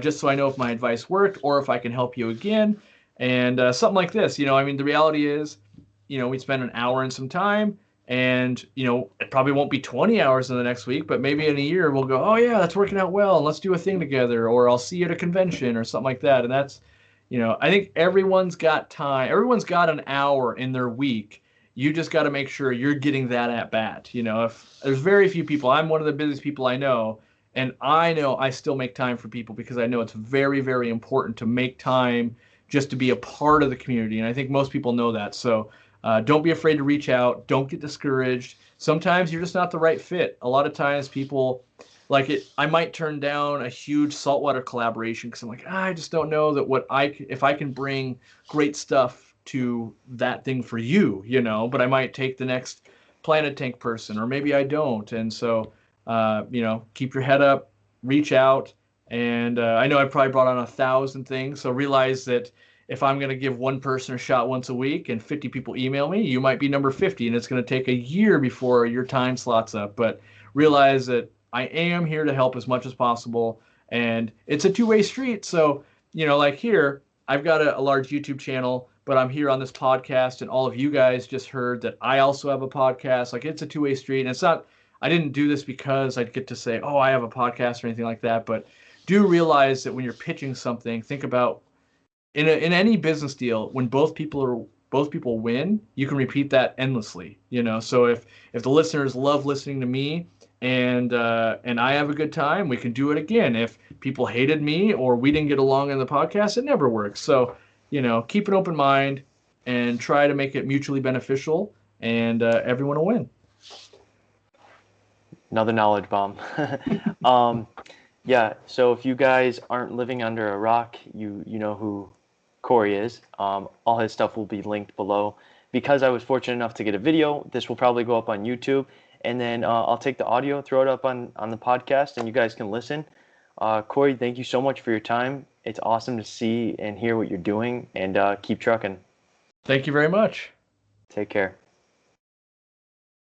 Just so I know if my advice worked or if I can help you again. And something like this, the reality is, we spend an hour and some time and, it probably won't be 20 hours in the next week, but maybe in a year we'll go, oh yeah, that's working out well. And let's do a thing together, or I'll see you at a convention or something like that. And that's, I think everyone's got time. Everyone's got an hour in their week. You just got to make sure you're getting that at bat. If there's very few people, I'm one of the busiest people I know. And I know I still make time for people because I know it's very, very important to make time just to be a part of the community. And I think most people know that. So don't be afraid to reach out. Don't get discouraged. Sometimes you're just not the right fit. A lot of times people like I might turn down a huge saltwater collaboration because I'm like, I just don't know that if I can bring great stuff to that thing for you, but I might take the next Planet Tank person, or maybe I don't. And so, keep your head up, reach out. And I know I probably brought on 1,000 things. So realize that if I'm going to give one person a shot once a week and 50 people email me, you might be number 50, and it's going to take a year before your time slots up. But realize that I am here to help as much as possible, and it's a two-way street. So, like here, I've got a large YouTube channel, but I'm here on this podcast, and all of you guys just heard that I also have a podcast. Like, it's a two-way street, and it's not. I didn't do this because I'd get to say, oh, I have a podcast or anything like that, but do realize that when you're pitching something, think about in any business deal, when both people win, you can repeat that endlessly. So if the listeners love listening to me, and I have a good time, we can do it again. If people hated me or we didn't get along in the podcast, it never works. So keep an open mind and try to make it mutually beneficial, and everyone will win. Another knowledge bomb. Yeah, so if you guys aren't living under a rock, you know who Cory is. All his stuff will be linked below. Because I was fortunate enough to get a video, this will probably go up on YouTube, and then I'll take the audio, throw it up on the podcast, and you guys can listen. Cory, thank you so much for your time. It's awesome to see and hear what you're doing, and keep trucking. Thank you very much. Take care.